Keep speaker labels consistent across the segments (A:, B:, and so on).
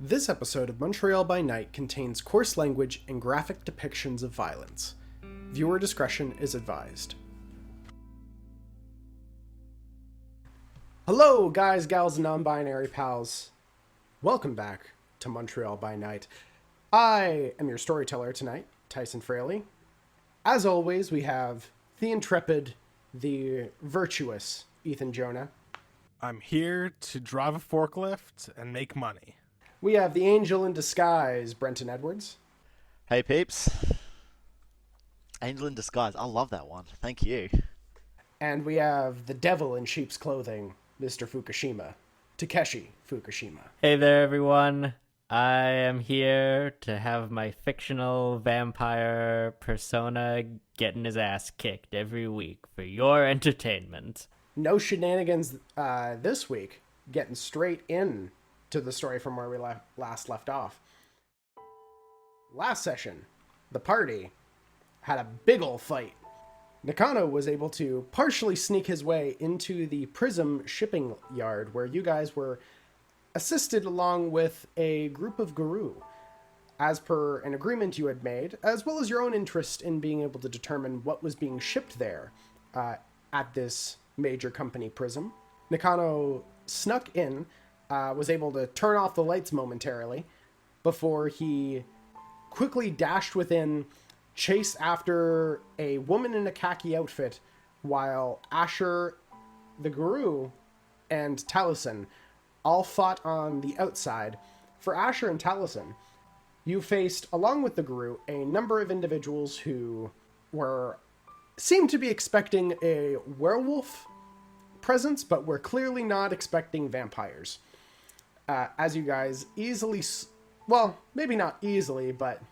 A: This episode of Montreal by Night contains coarse language and graphic depictions of violence. Viewer discretion is advised. Hello, guys, gals, and non-binary pals. Welcome back to Montreal by Night. I am your storyteller tonight, Tyson Fraleigh. As always, we have the intrepid, the virtuous Ethan Jonah.
B: I'm here to drive a forklift and make money.
A: We have the angel in disguise, Brenten Edwards.
C: Hey peeps. Angel in Disguise. I love that one. Thank you.
A: And we have the devil in sheep's clothing, Mr. Fukushima. Takeshi Fukushima.
D: Hey there, everyone. I am here to have my fictional vampire persona getting his ass kicked every week for your entertainment.
A: No shenanigans this week. Getting straight in to the story from where we last left off. Last session, the party had a big ol' fight. Nakano was able to partially sneak his way into the Prism shipping yard where you guys were assisted along with a group of guru, as per an agreement you had made, as well as your own interest in being able to determine what was being shipped there at this major company Prism. Nakano snuck in, was able to turn off the lights momentarily before he quickly dashed within, chased after a woman in a khaki outfit, while Asher, the guru, and Talisen all fought on the outside. For Asher and Talisen, you faced, along with the guru, a number of individuals who seemed to be expecting a werewolf presence, but were clearly not expecting vampires. As you guys easily, well, maybe not easily, but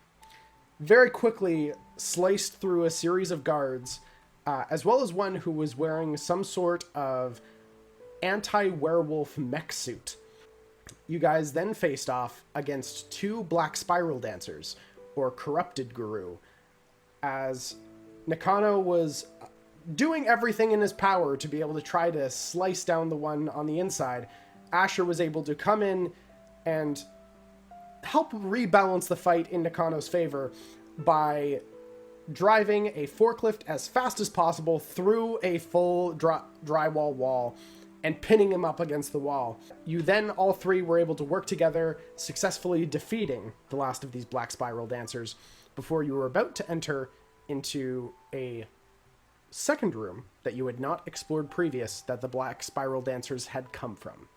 A: very quickly sliced through a series of guards, as well as one who was wearing some sort of anti-werewolf mech suit. You guys then faced off against two black spiral dancers, or corrupted guru, as Nakano was doing everything in his power to be able to try to slice down the one on the inside. Asher was able to come in and help rebalance the fight in Nakano's favor by driving a forklift as fast as possible through a full drywall wall and pinning him up against the wall. You then, all three, were able to work together, successfully defeating the last of these black spiral dancers before you were about to enter into a second room that you had not explored previous, that the black spiral dancers had come from.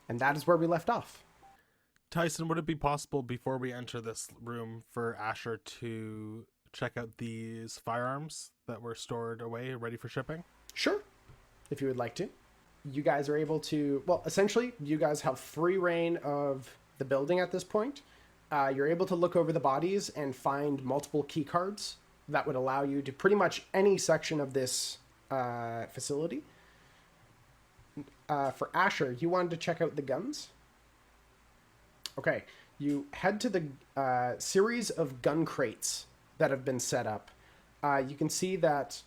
A: And that is where we left off.
B: Tyson, would it be possible before we enter this room for Asher to check out these firearms that were stored away, ready for shipping?
A: Sure, if you would like to. You guys are able to, well, essentially, you guys have free reign of the building at this point. You're able to look over the bodies and find multiple key cards that would allow you to pretty much any section of this facility. For Asher, you wanted to check out the guns? Okay, you head to the series of gun crates that have been set up. You can see that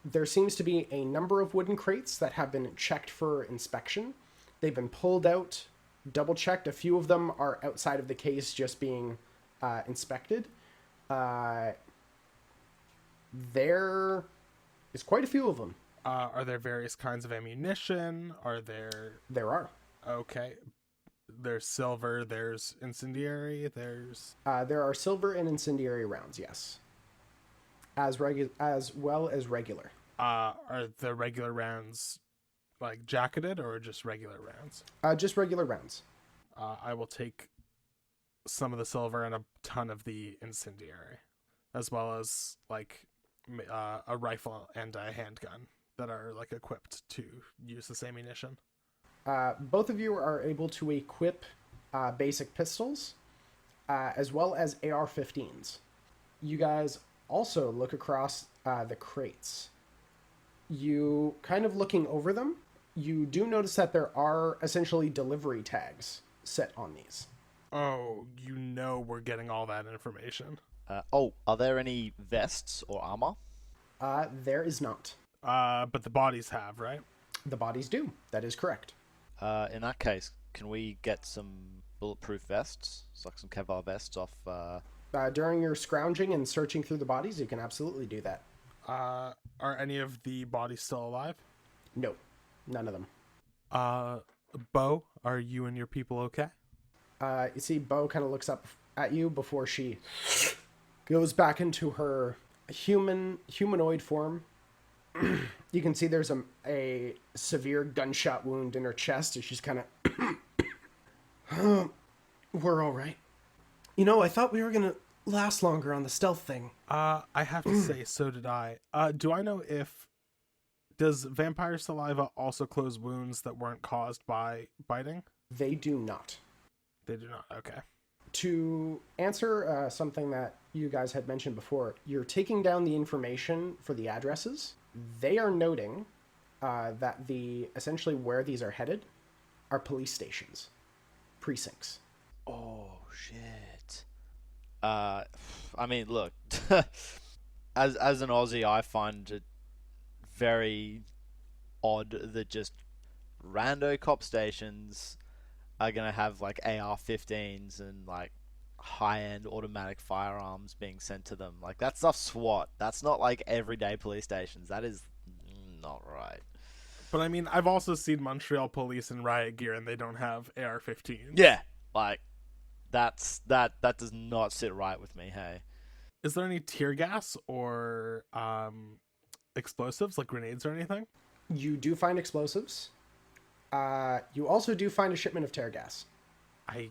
A: there seems to be a number of wooden crates that have been checked for inspection. They've been pulled out, double-checked. A few of them are outside of the case just being inspected. There is quite a few of them.
B: Are there various kinds of ammunition?
A: There are.
B: Okay. There's silver, there's incendiary,
A: There are silver and incendiary rounds, yes. As well as regular.
B: Are the regular rounds, like, jacketed, or just regular rounds?
A: Just regular rounds.
B: I will take some of the silver and a ton of the incendiary, as well as, like, a rifle and a handgun that are, like, equipped to use this ammunition.
A: Both of you are able to equip basic pistols, as well as AR-15s. You guys also look across the crates. You, kind of looking over them, you do notice that there are essentially delivery tags set on these.
B: Oh, you know we're getting all that information.
C: Are there any vests or armor?
A: There is not.
B: But the bodies have, right?
A: The bodies do. That is correct.
C: In that case, can we get some bulletproof vests. It's like some Kevlar vests off.
A: During your scrounging and searching through the bodies, you can absolutely do that.
B: Are any of the bodies still alive?
A: No, none of them.
B: Bo, are you and your people okay?
A: You see, Bo kind of looks up at you before she goes back into her humanoid form. You can see there's a severe gunshot wound in her chest, and she's kind of... We're all right. You know, I thought we were going to last longer on the stealth thing.
B: I have to say, so did I. Do I know if... Does vampire saliva also close wounds that weren't caused by biting?
A: They do not.
B: They do not, okay.
A: To answer something that you guys had mentioned before, you're taking down the information for the addresses. They are noting that essentially where these are headed are police stations, precincts.
C: Oh shit. I mean, look, as an Aussie, I find it very odd that just rando cop stations are gonna have like AR-15s and like high-end automatic firearms being sent to them. Like, that's stuff SWAT. That's not like everyday police stations. That is not right.
B: But I mean, I've also seen Montreal police in riot gear, and they don't have AR-15s.
C: Yeah, like that does not sit right with me. Hey,
B: Is there any tear gas or explosives, like grenades or anything?
A: You do find explosives. You also do find a shipment of tear gas.
B: I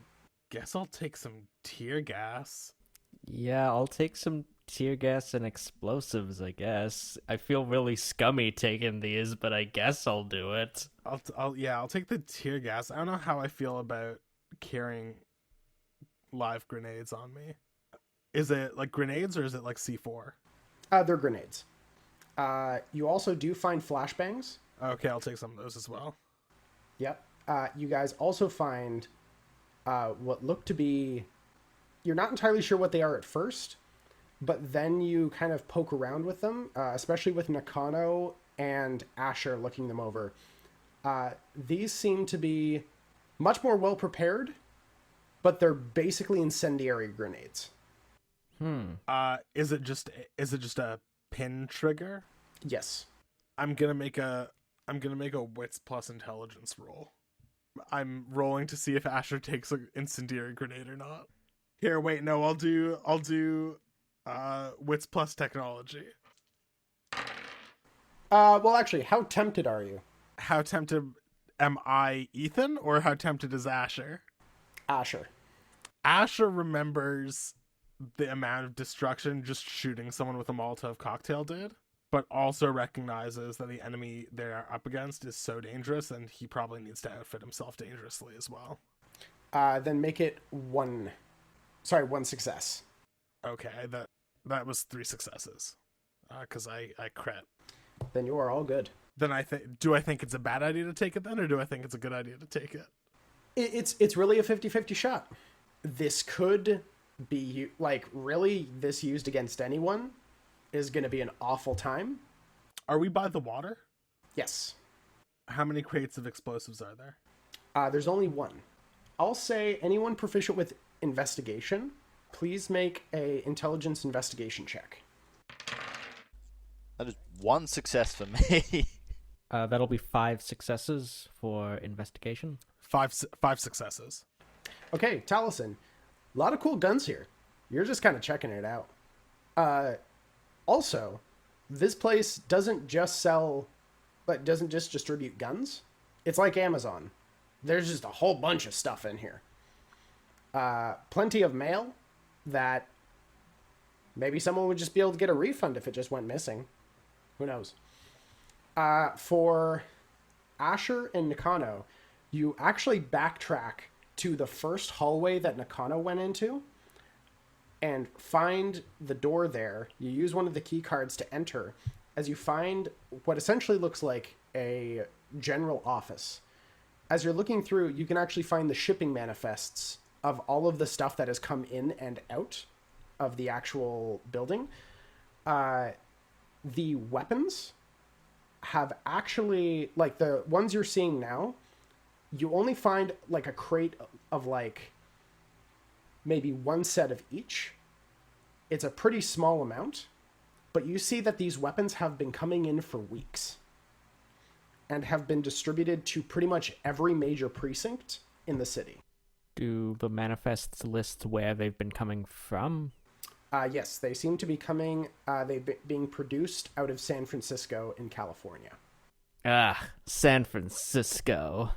B: guess I'll take some tear gas.
D: Yeah, I'll take some tear gas and explosives, I guess. I feel really scummy taking these, but I guess I'll do it.
B: I'll take the tear gas. I don't know how I feel about carrying live grenades on me. Is it like grenades or is it like C4?
A: They're grenades. You also do find flashbangs.
B: Okay, I'll take some of those as well.
A: Yep. You guys also find what look to be... You're not entirely sure what they are at first, but then you kind of poke around with them, especially with Nakano and Asher looking them over. These seem to be much more well-prepared, but they're basically incendiary grenades.
B: Is it just a pin trigger?
A: Yes.
B: I'm gonna make a wits plus intelligence roll. I'm rolling to see if Asher takes an incendiary grenade or not. Here, wait, no, I'll do wits plus technology.
A: Well, actually, how tempted are you?
B: How tempted am I, Ethan, or how tempted is Asher?
A: Asher.
B: Asher remembers the amount of destruction just shooting someone with a Molotov cocktail did, but also recognizes that the enemy they're up against is so dangerous, and he probably needs to outfit himself dangerously as well.
A: Then make it one success.
B: Okay, that was 3 successes, because I crit.
A: Then you are all good.
B: Then do I think it's a bad idea to take it then, or do I think it's a good idea to take it?
A: It's really a 50-50 shot. This could be, like, really, this used against anyone is going to be an awful time.
B: Are we by the water?
A: Yes.
B: How many crates of explosives are there?
A: There's only one. I'll say anyone proficient with investigation, please make a intelligence investigation check.
C: That is 1 success for me.
D: That'll be 5 successes for investigation.
B: 5 successes.
A: Okay, Talisen. A lot of cool guns here. You're just kind of checking it out. Also, this place doesn't just distribute guns. It's like Amazon. There's just a whole bunch of stuff in here. Plenty of mail that maybe someone would just be able to get a refund if it just went missing. Who knows? For Asher and Nakano, you actually backtrack to the first hallway that Nakano went into and find the door there. You use one of the key cards to enter as you find what essentially looks like a general office. As you're looking through, you can actually find the shipping manifests of all of the stuff that has come in and out of the actual building. The weapons have actually, like the ones you're seeing now, you only find like a crate of like maybe one set of each. It's a pretty small amount, but you see that these weapons have been coming in for weeks and have been distributed to pretty much every major precinct in the city.
D: Do the manifests list where they've been coming from?
A: Yes, they seem to be coming, being produced out of San Francisco in California.
D: San Francisco.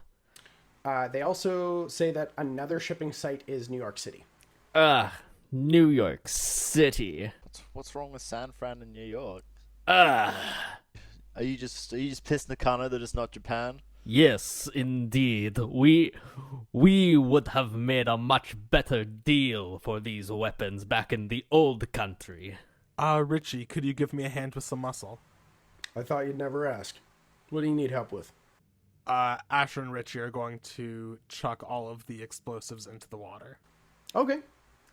A: They also say that another shipping site is New York City.
D: New York City.
C: What's wrong with San Fran and New York?
D: Ah.
C: Are you just pissed Nakano that it's not Japan?
D: Yes, indeed. We would have made a much better deal for these weapons back in the old country.
B: Richie, could you give me a hand with some muscle?
A: I thought you'd never ask. What do you need help with?
B: Asher and Richie are going to chuck all of the explosives into the water.
A: Okay.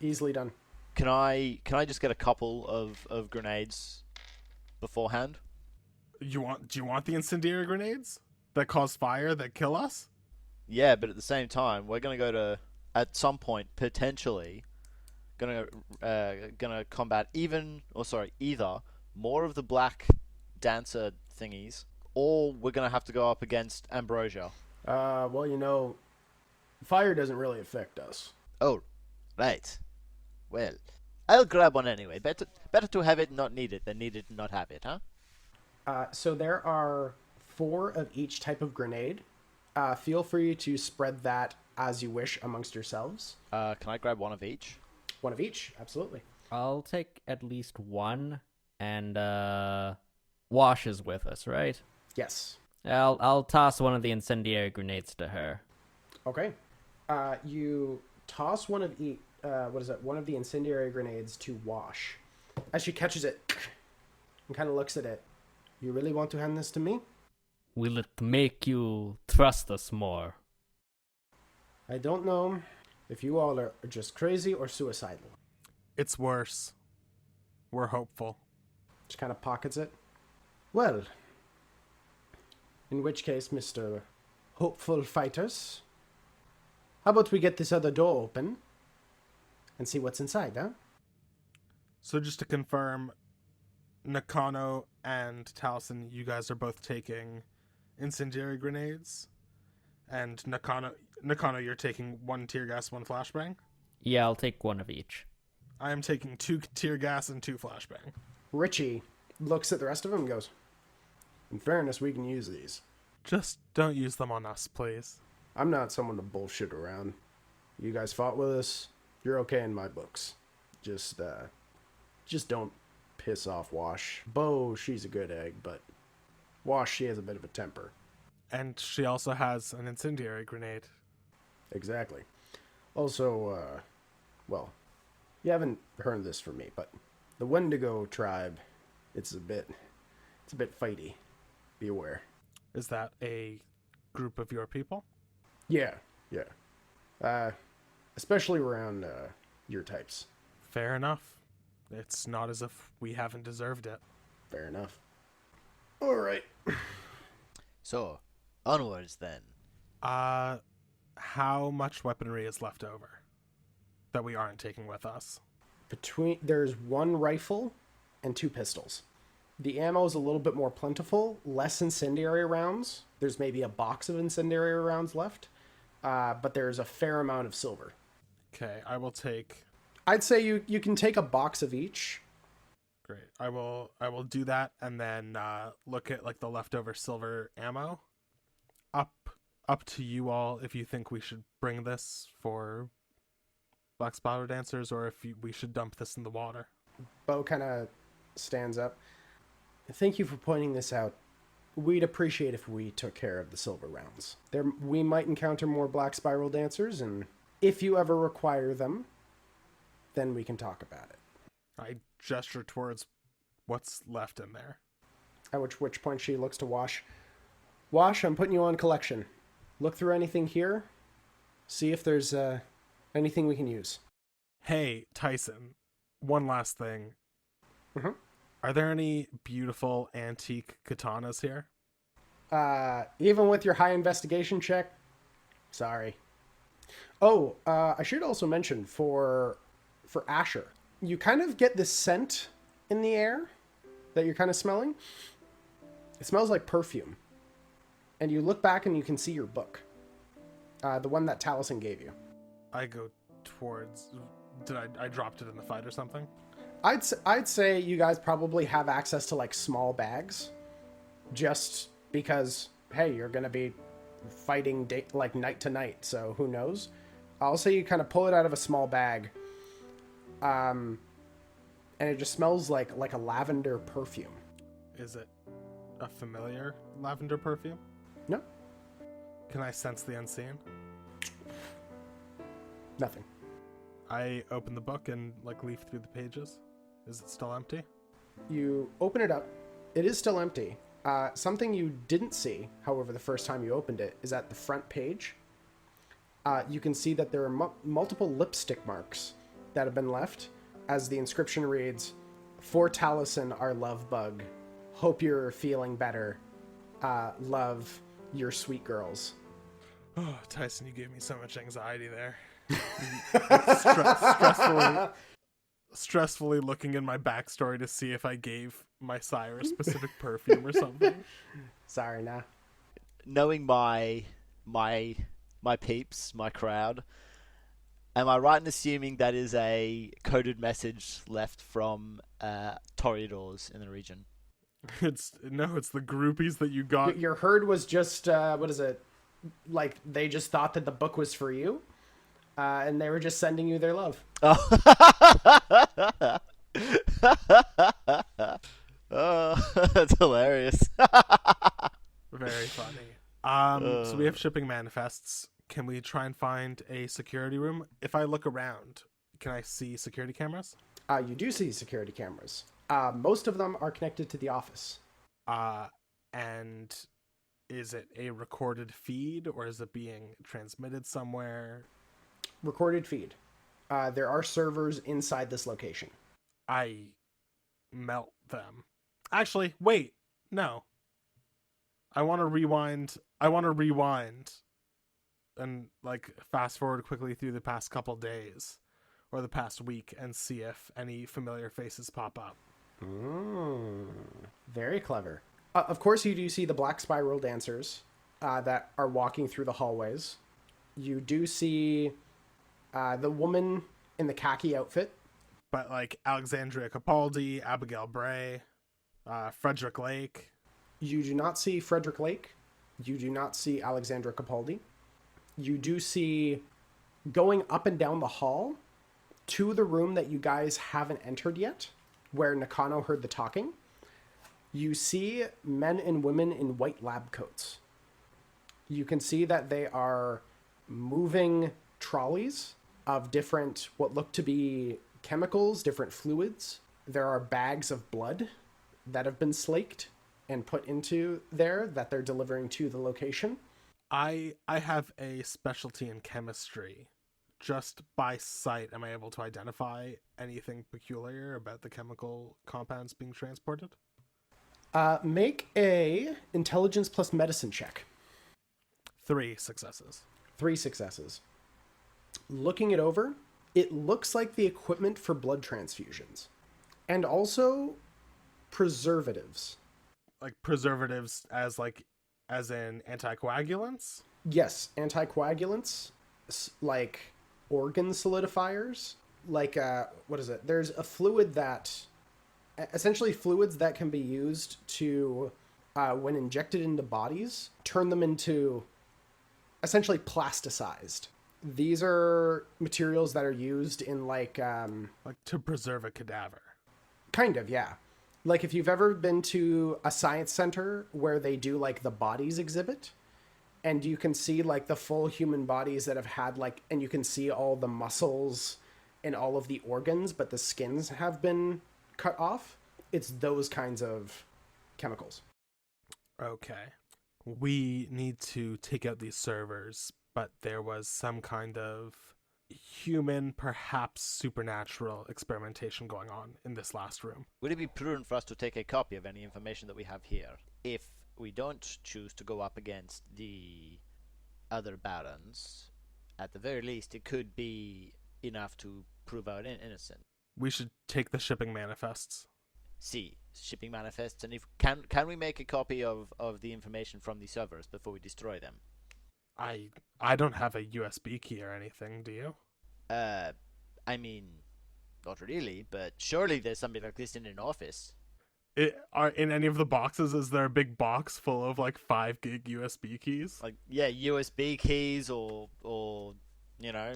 A: Easily done.
C: Can I just get a couple of grenades beforehand?
B: Do you want the incendiary grenades that cause fire that kill us?
C: Yeah, but at the same time, we're gonna go to, at some point, potentially gonna combat either more of the black dancer thingies, or we're gonna have to go up against Ambrosia.
A: Well, fire doesn't really affect us.
C: Oh, right. Well, I'll grab one anyway. Better to have it not need it than need it not have it, huh?
A: So there are 4 of each type of grenade. Feel free to spread that as you wish amongst yourselves.
C: Can I grab one of each?
A: One of each, absolutely.
D: I'll take at least one, and Wash is with us, right?
A: Yes.
D: I'll toss one of the incendiary grenades to her.
A: Okay. You toss one of each. One of the incendiary grenades to Wash. As she catches it and kind of looks at it. You really want to hand this to me?
D: Will it make you trust us more?
A: I don't know if you all are just crazy or suicidal.
B: It's worse. We're hopeful.
A: Just kind of pockets it. Well, in which case, Mr. Hopeful Fighters, how about we get this other door open and see what's inside, huh?
B: So just to confirm, Nakano and Talisen, you guys are both taking incendiary grenades, and Nakano, you're taking 1 tear gas, 1 flashbang.
D: Yeah, I'll take one of each.
B: I am taking 2 tear gas and 2 flashbang.
A: Richie looks at the rest of them and goes, in fairness, we can use these.
B: Just don't use them on us, please.
A: I'm not someone to bullshit around. You guys fought with us. You're okay in my books. Just don't piss off Wash. Bo, she's a good egg, but Wash, she has a bit of a temper.
B: And she also has an incendiary grenade.
A: Exactly. Also, well, you haven't heard this from me, but the Wendigo tribe, it's a bit fighty. Be aware.
B: Is that a group of your people?
A: Yeah. Especially around your types.
B: Fair enough. It's not as if we haven't deserved it.
A: Fair enough. All right.
C: So, onwards then.
B: How much weaponry is left over that we aren't taking with us?
A: There's 1 rifle and 2 pistols. The ammo is a little bit more plentiful, less incendiary rounds. There's maybe a box of incendiary rounds left, but there's a fair amount of silver.
B: Okay, I will take...
A: I'd say you can take a box of each.
B: Great. I will do that, and then look at like the leftover silver ammo. Up to you all if you think we should bring this for Black Spider Dancers, or if we should dump this in the water.
A: Bo kind of stands up. Thank you for pointing this out. We'd appreciate if we took care of the silver rounds. We might encounter more Black Spiral Dancers, and if you ever require them, then we can talk about it.
B: I gesture towards what's left in there.
A: At which point she looks to Wash. Wash, I'm putting you on collection. Look through anything here. See if there's anything we can use.
B: Hey, Tyson. One last thing.
A: Mm-hmm.
B: Are there any beautiful antique katanas here?
A: Even with your high investigation check? Sorry. Oh, I should also mention for Asher, you kind of get this scent in the air that you're kind of smelling. It smells like perfume. And you look back and you can see your book. The one that Talisen gave you.
B: I go towards... Did I dropped it in the fight or something?
A: I'd say you guys probably have access to like small bags. Just because, hey, you're going to be fighting like night to night. So who knows? I'll say you kind of pull it out of a small bag. And it just smells like a lavender perfume.
B: Is it a familiar lavender perfume?
A: No.
B: Can I sense the unseen?
A: Nothing.
B: I open the book and like leaf through the pages. Is it still empty?
A: You open it up. It is still empty. Something you didn't see, however, the first time you opened it, is at the front page. You can see that there are multiple lipstick marks that have been left, as the inscription reads, "For Talisen, our love bug. Hope you're feeling better. Love, your sweet girls."
B: Oh, Tyson, you gave me so much anxiety there. Stressfully looking in my backstory to see if I gave my sire a specific perfume or something.
A: Sorry, nah.
C: Knowing my peeps, my crowd, am I right in assuming that is a coded message left from Toreadors in the region?
B: It's the groupies that you got.
A: Your herd was just, what is it? Like, they just thought that the book was for you, and they were just sending you their love.
C: Oh, oh that's hilarious.
B: Very funny. So we have shipping manifests. Can we try and find a security room? If I look around, can I see security cameras?
A: You do see security cameras. Most of them are connected to the office.
B: And is it a recorded feed or is it being transmitted somewhere?
A: Recorded feed. There are servers inside this location.
B: I melt them. Actually, wait. No. I want to rewind and like fast forward quickly through the past couple days or the past week and see if any familiar faces pop up.
A: Very clever. Of course, you do see the black spiral dancers that are walking through the hallways. You do see the woman in the khaki outfit.
B: But like Alexandria Capaldi, Abigail Bray, Frederick Lake.
A: You do not see Frederick Lake. You do not see Alexandra Capaldi. You do see, going up and down the hall to the room that you guys haven't entered yet, where Nakano heard the talking, you see men and women in white lab coats. You can see that they are moving trolleys of different, what look to be chemicals, different fluids. There are bags of blood that have been slaked and put into there that they're delivering to the location.
B: I have a specialty in chemistry. Just by sight, am I able to identify anything peculiar about the chemical compounds being transported?
A: Make a intelligence plus medicine check.
B: 3 successes.
A: 3 successes. Looking it over, it looks like the equipment for blood transfusions. And also preservatives.
B: Like preservatives as in anticoagulants?
A: Yes, anticoagulants, like organ solidifiers, like, what is it? There's a fluid that, essentially fluids that can be used to, when injected into bodies, turn them into essentially plasticized. These are materials that are used in like
B: to preserve a cadaver.
A: Kind of, yeah. Like if you've ever been to a science center where they do like the bodies exhibit, and you can see like the full human bodies that have had like, and you can see all the muscles and all of the organs, but the skins have been cut off. It's those kinds of chemicals.
B: Okay. We need to take out these servers, but there was some kind of human, perhaps supernatural experimentation going on in this last room.
C: Would it be prudent for us to take a copy of any information that we have here if we don't choose to go up against the other barons at the very least, it could be enough to prove our innocent.
B: We should take the shipping manifests.
C: See, shipping manifests, and if can we make a copy of the information from the servers before we destroy them?
B: I don't have a USB key or anything, do you?
C: I mean, not really, but surely there's something like this in an office.
B: In any of the boxes, is there a big box full of like 5 gig USB keys?
C: Like, yeah, USB keys or you know.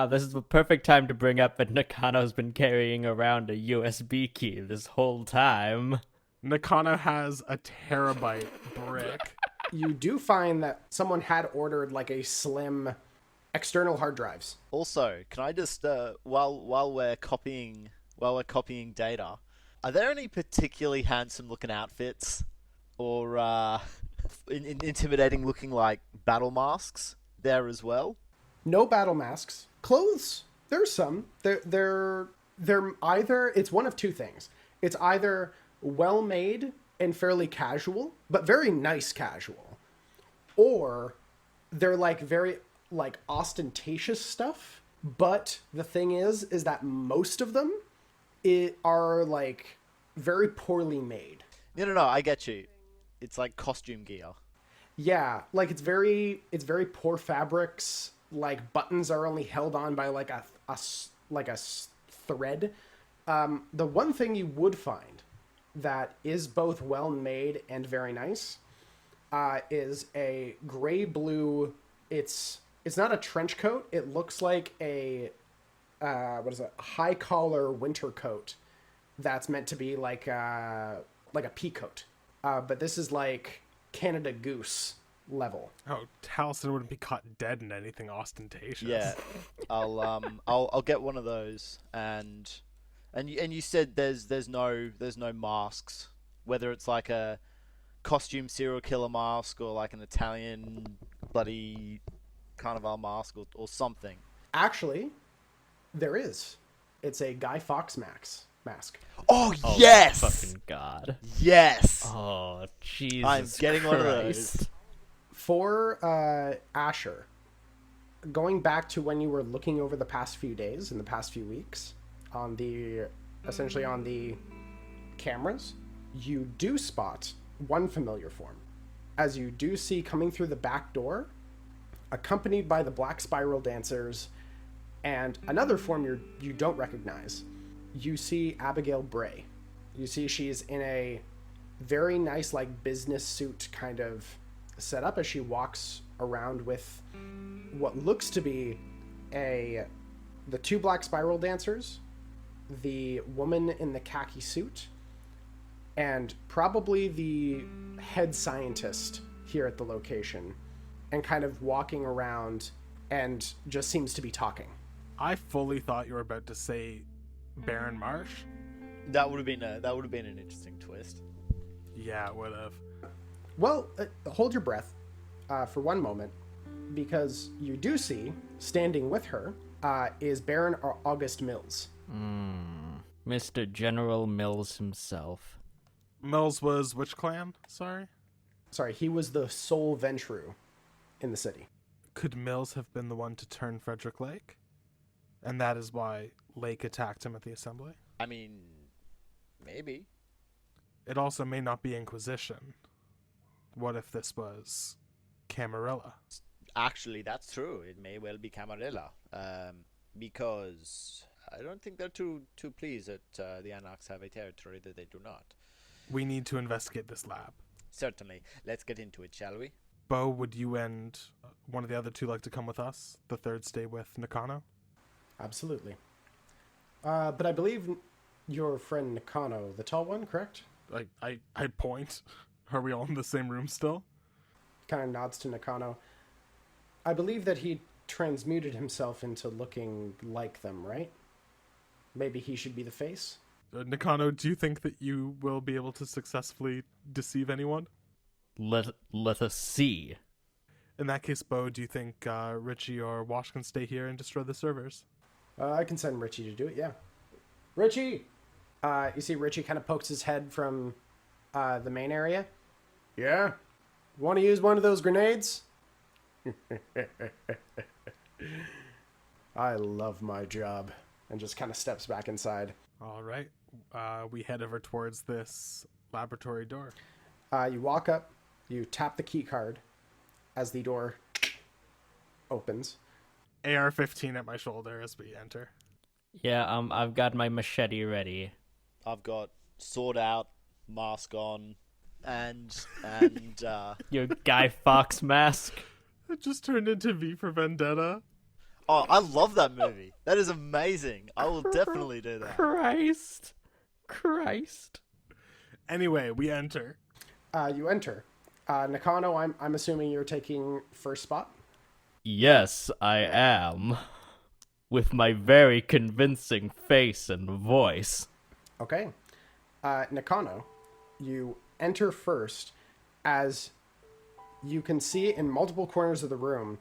D: This is the perfect time to bring up that Nakano's been carrying around a USB key this whole time.
B: Nakano has a terabyte brick.
A: You do find that someone had ordered like a slim external hard drives.
C: Also, can I just while we're copying data, are there any particularly handsome looking outfits or intimidating looking like battle masks there as well?
A: No battle masks. Clothes, there's some. They're either, it's one of two things. It's either well made and fairly casual, but very nice casual, or they're like very like ostentatious stuff. But the thing is that most of them are like very poorly made.
C: No, I get you. It's like costume gear.
A: Yeah, like it's very poor fabrics. Like buttons are only held on by like a thread. The one thing you would find that is both well made and very nice is a gray blue. It's not a trench coat. It looks like a high collar winter coat that's meant to be like a pea coat. But this is like Canada Goose level.
B: Oh, Talisen wouldn't be caught dead in anything ostentatious.
C: Yeah, I'll get one of those, and you said there's no masks, whether it's like a costume serial killer mask or like an Italian bloody carnival mask or something.
A: Actually, there is. It's a Guy Fawkes mask.
C: Oh
D: Oh
C: yes,
D: my fucking god.
C: yes.
D: Oh Jesus
C: I'm getting
D: Christ.
C: one of those.
A: For Asher, going back to when you were looking over the past few days and the past few weeks essentially on the cameras, you do spot one familiar form. As you do see coming through the back door, accompanied by the Black Spiral Dancers and another form you don't recognize, you see Abigail Bray. You see she's in a very nice like business suit kind of set up as she walks around with what looks to be the 2 Black Spiral Dancers, the woman in the khaki suit, and probably the head scientist here at the location, and kind of walking around and just seems to be talking.
B: I fully thought you were about to say Baron Marsh.
C: That would have been an interesting twist.
B: Yeah, it would have.
A: Well, hold your breath for one moment, because you do see, standing with her, is Baron August Mills.
D: Mr. General Mills himself.
B: Mills was which clan? Sorry,
A: He was the sole Ventru in the city.
B: could Mills have been the one to turn Frederick Lake? And that is why Lake attacked him at the assembly?
C: I mean, maybe.
B: It also may not be Inquisition. What if this was Camarilla?
C: Actually, that's true. It may well be Camarilla, because I don't think they're too pleased that the Anarchs have a territory that they do not.
B: We need to investigate this lab.
C: Certainly. Let's get into it, shall we?
B: Bo, would you and one of the other two like to come with us? The third stay with Nakano?
A: Absolutely. But I believe your friend Nakano, the tall one, correct?
B: I point. Are we all in the same room still?
A: Kind of nods to Nakano. I believe that he transmuted himself into looking like them, right? Maybe he should be the face?
B: Nakano, do you think that you will be able to successfully deceive anyone?
D: Let us see.
B: In that case, Bo, do you think Richie or Wash can stay here and destroy the servers?
A: I can send Richie to do it, yeah. Richie! You see Richie kind of pokes his head from the main area. Yeah? Want to use one of those grenades? I love my job. And just kind of steps back inside.
B: All right. We head over towards this laboratory door.
A: You walk up, you tap the key card as the door opens.
B: AR-15 at my shoulder as we enter.
D: Yeah, I've got my machete ready.
C: I've got sword out, mask on, and
D: Your Guy Fawkes mask.
B: It just turned into V for Vendetta.
C: oh, I love that movie. That is amazing. I will definitely do that.
D: Christ.
B: Anyway, we enter.
A: You enter. Nakano, I'm assuming you're taking first spot.
D: Yes, I am. With my very convincing face and voice.
A: Okay. Nakano, you enter first. As you can see in multiple corners of the room,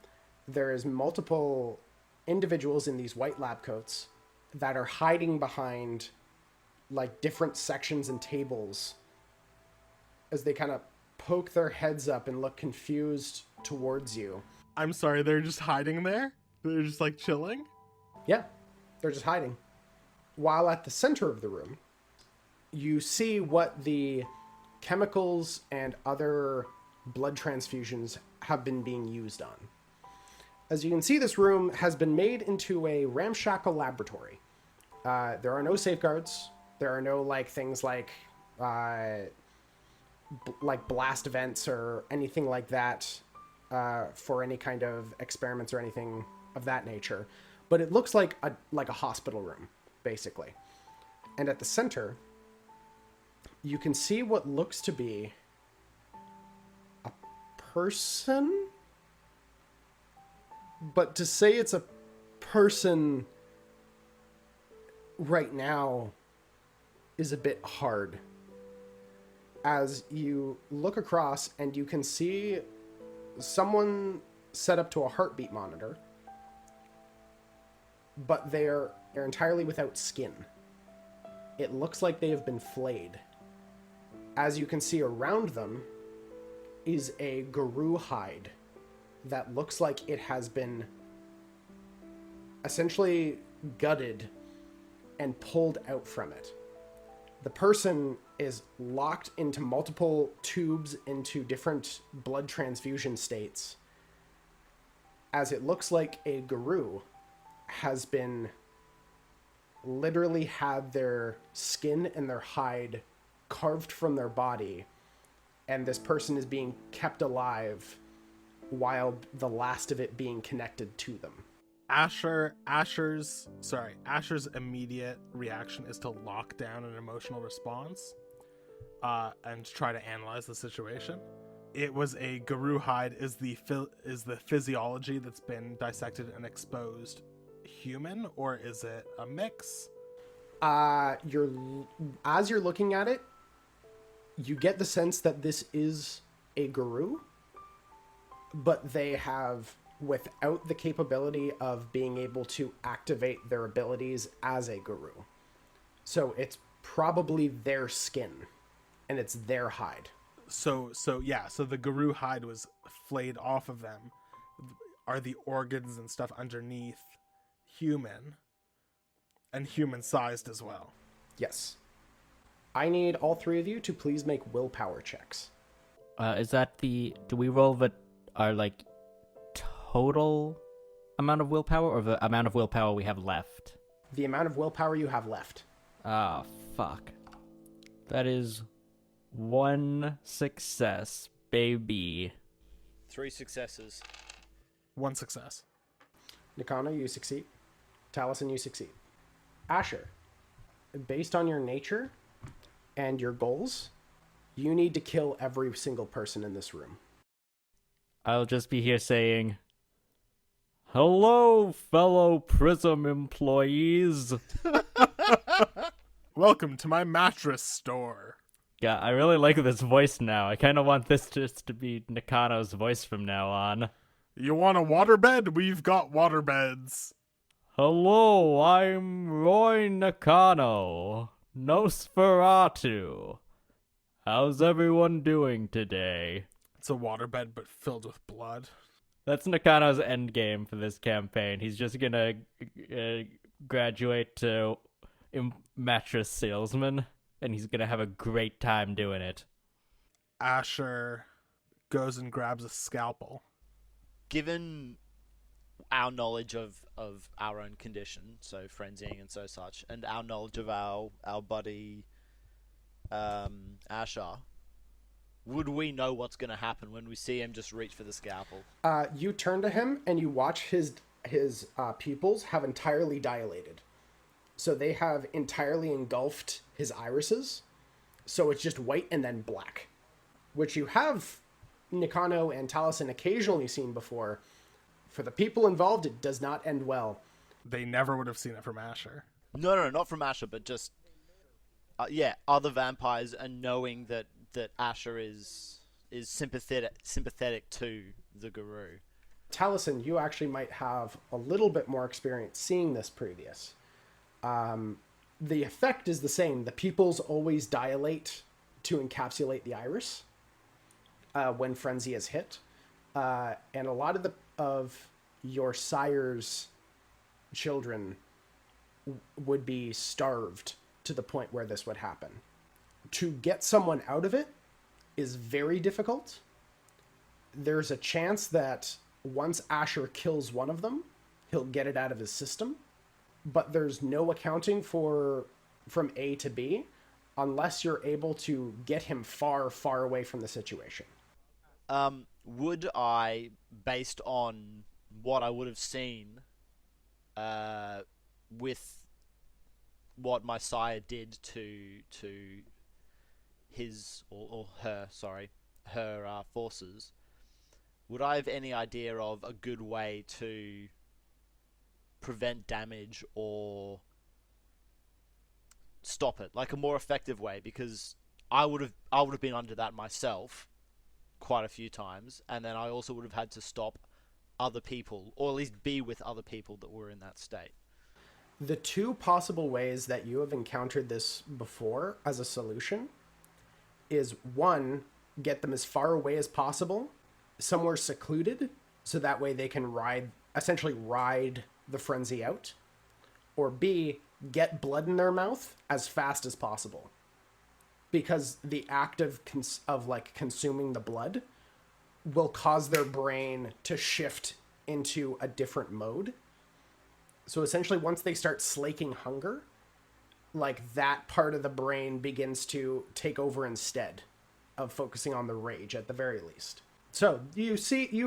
A: there is multiple individuals in these white lab coats that are hiding behind like different sections and tables as they kind of poke their heads up and look confused towards you.
B: I'm sorry, they're just hiding there? They're just like chilling?
A: Yeah, they're just hiding. While at the center of the room, you see what the chemicals and other blood transfusions have been being used on. As you can see, this room has been made into a ramshackle laboratory. There are no safeguards. There are no like things like blast events or anything like that for any kind of experiments or anything of that nature. But it looks like a hospital room, basically. And at the center, you can see what looks to be a person. But to say it's a person right now is a bit hard. As you look across and you can see someone set up to a heartbeat monitor, but they're entirely without skin. It looks like they have been flayed. As you can see around them is a guru hide that looks like it has been essentially gutted and pulled out from it. The person is locked into multiple tubes into different blood transfusion states, as it looks like a guru has been literally had their skin and their hide carved from their body, and this person is being kept alive while the last of it being connected to them.
B: Asher's immediate reaction is to lock down an emotional response and try to analyze the situation. It was a guru hide. Is the physiology that's been dissected and exposed human, or is it a mix?
A: As you're looking at it, you get the sense that this is a guru, but they have, without the capability of being able to activate their abilities as a guru. So it's probably their skin, and it's their hide.
B: So the guru hide was flayed off of them. Are the organs and stuff underneath human, and human-sized as well?
A: Yes. I need all three of you to please make willpower checks.
D: Is that do we roll our like total amount of willpower, or the amount of willpower we have left?
A: The amount of willpower you have left.
D: Oh, fuck. That is 1 success, baby.
C: 3 successes.
B: 1 success.
A: Nakano, you succeed. Talisen, you succeed. Asher, based on your nature and your goals, you need to kill every single person in this room.
D: I'll just be here saying, "Hello, fellow Prism employees."
B: Welcome to my mattress store.
D: Yeah, I really like this voice now. I kind of want this just to be Nakano's voice from now on.
B: You want a waterbed? We've got waterbeds.
D: Hello, I'm Roy Nakano. Nosferatu. How's everyone doing today?
B: It's a waterbed, but filled with blood.
D: That's Nakano's end game for this campaign. He's just gonna graduate to mattress salesman, and he's gonna have a great time doing it.
B: Asher goes and grabs a scalpel.
C: Given our knowledge of our own condition, so frenzying and so such, and our knowledge of our buddy Asher, would we know what's going to happen when we see him just reach for the scalpel?
A: You turn to him and you watch his pupils have entirely dilated. So they have entirely engulfed his irises. So it's just white and then black, which you have Nakano and Talisen occasionally seen before. For the people involved, it does not end well.
B: They never would have seen it from Asher.
C: No, not from Asher, but just other vampires, and knowing that Asher is sympathetic to the guru.
A: Talisen, you actually might have a little bit more experience seeing this previous. The effect is the same. The pupils always dilate to encapsulate the iris when frenzy is hit. And a lot of your sire's children would be starved to the point where this would happen. To get someone out of it is very difficult. There's a chance that once Asher kills one of them, he'll get it out of his system. But there's no accounting for from A to B unless you're able to get him far, far away from the situation.
C: Would I, based on what I would have seen with what my sire did to his or her forces, would I have any idea of a good way to prevent damage or stop it, like a more effective way? Because I would have been under that myself quite a few times, and then I also would have had to stop other people, or at least be with other people that were in that state.
A: The two possible ways that you have encountered this before as a solution is, one, get them as far away as possible, somewhere secluded, so that way they can essentially ride the frenzy out, or B, get blood in their mouth as fast as possible. Because the act of consuming the blood will cause their brain to shift into a different mode. So essentially, once they start slaking hunger, like that part of the brain begins to take over instead of focusing on the rage at the very least. So you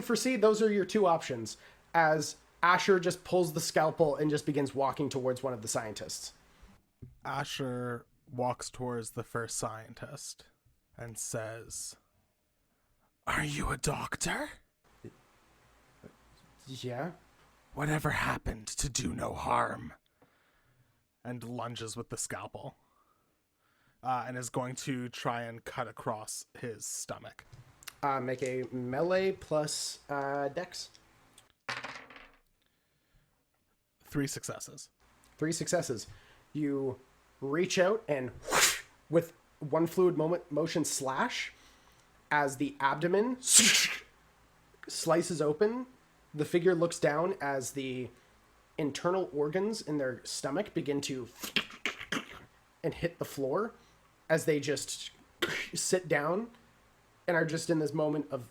A: foresee those are your two options as Asher just pulls the scalpel and just begins walking towards one of the scientists.
B: Asher walks towards the first scientist and says, "Are you a doctor?"
A: Yeah.
B: "Whatever happened to do no harm?" And lunges with the scalpel. And is going to try and cut across his stomach.
A: Make a melee plus dex.
B: 3 successes.
A: 3 successes. You reach out and whoosh, with one fluid motion slash, as the abdomen slices open, the figure looks down as the internal organs in their stomach begin to and hit the floor as they just sit down and are just in this moment of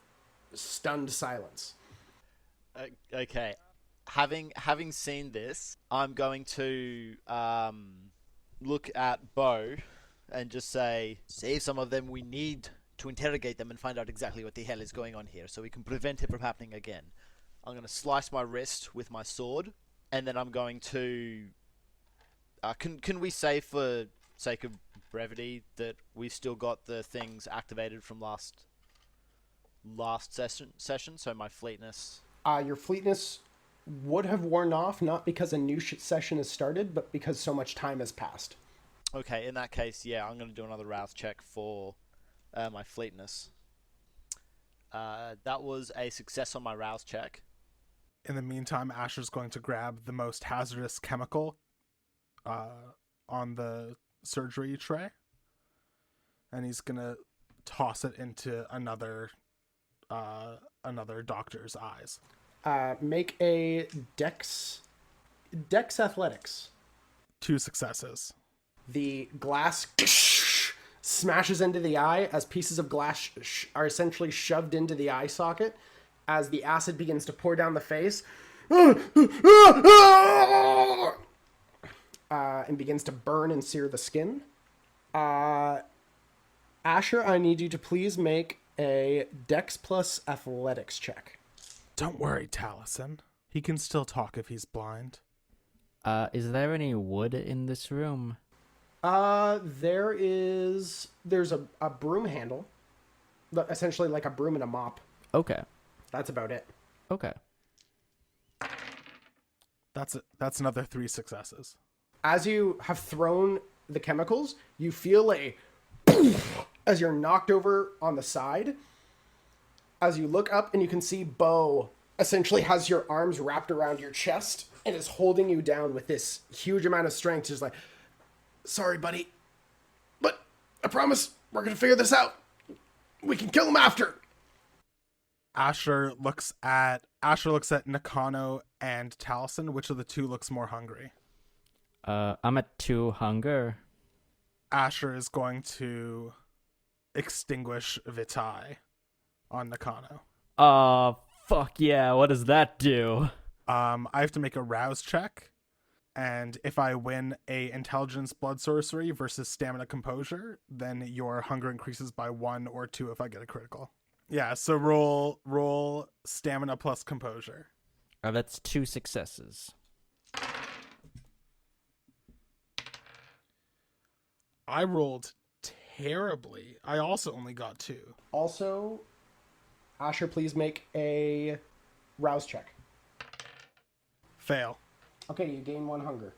A: stunned silence.
C: Okay. Having seen this, I'm going to look at Bo and just say, save some of them. We need to interrogate them and find out exactly what the hell is going on here so we can prevent it from happening again. I'm going to slice my wrist with my sword, and then I'm going to... Can we say, for sake of brevity, that we've still got the things activated from last session, so my fleetness...
A: Your fleetness would have worn off, not because a new session has started, but because so much time has passed.
C: Okay, in that case, yeah, I'm going to do another rouse check for my fleetness. That was a success on my rouse check.
B: In the meantime, Asher's going to grab the most hazardous chemical on the surgery tray, and he's going to toss it into another doctor's eyes.
A: Make a Dex Athletics.
B: 2 successes.
A: The glass smashes into the eye as pieces of glass are essentially shoved into the eye socket as the acid begins to pour down the face and begins to burn and sear the skin. Asher, I need you to please make a Dex plus Athletics check.
B: Don't worry, Talisen. He can still talk if he's blind.
D: Is there any wood in this room?
A: There's a broom handle, essentially like a broom and a mop.
D: Okay.
A: That's about it.
D: Okay.
B: That's another 3 successes.
A: As you have thrown the chemicals, you feel a as you're knocked over on the side. As you look up and you can see Bo essentially has your arms wrapped around your chest and is holding you down with this huge amount of strength. Just like, sorry, buddy, but I promise we're going to figure this out. We can kill him after.
B: Asher looks at Nakano and Talisen. Which of the 2 looks more hungry?
D: I'm at 2 hunger.
B: Asher is going to extinguish Vitae on Nakano.
D: Fuck yeah, what does that do?
B: I have to make a rouse check, and if I win a intelligence blood sorcery versus stamina composure, then your hunger increases by 1 or 2 if I get a critical. Yeah, so roll stamina plus composure.
D: That's 2 successes.
B: I rolled terribly. I also only got 2.
A: Also, Asher, please make a rouse check.
B: Fail.
A: Okay, you gain 1 hunger.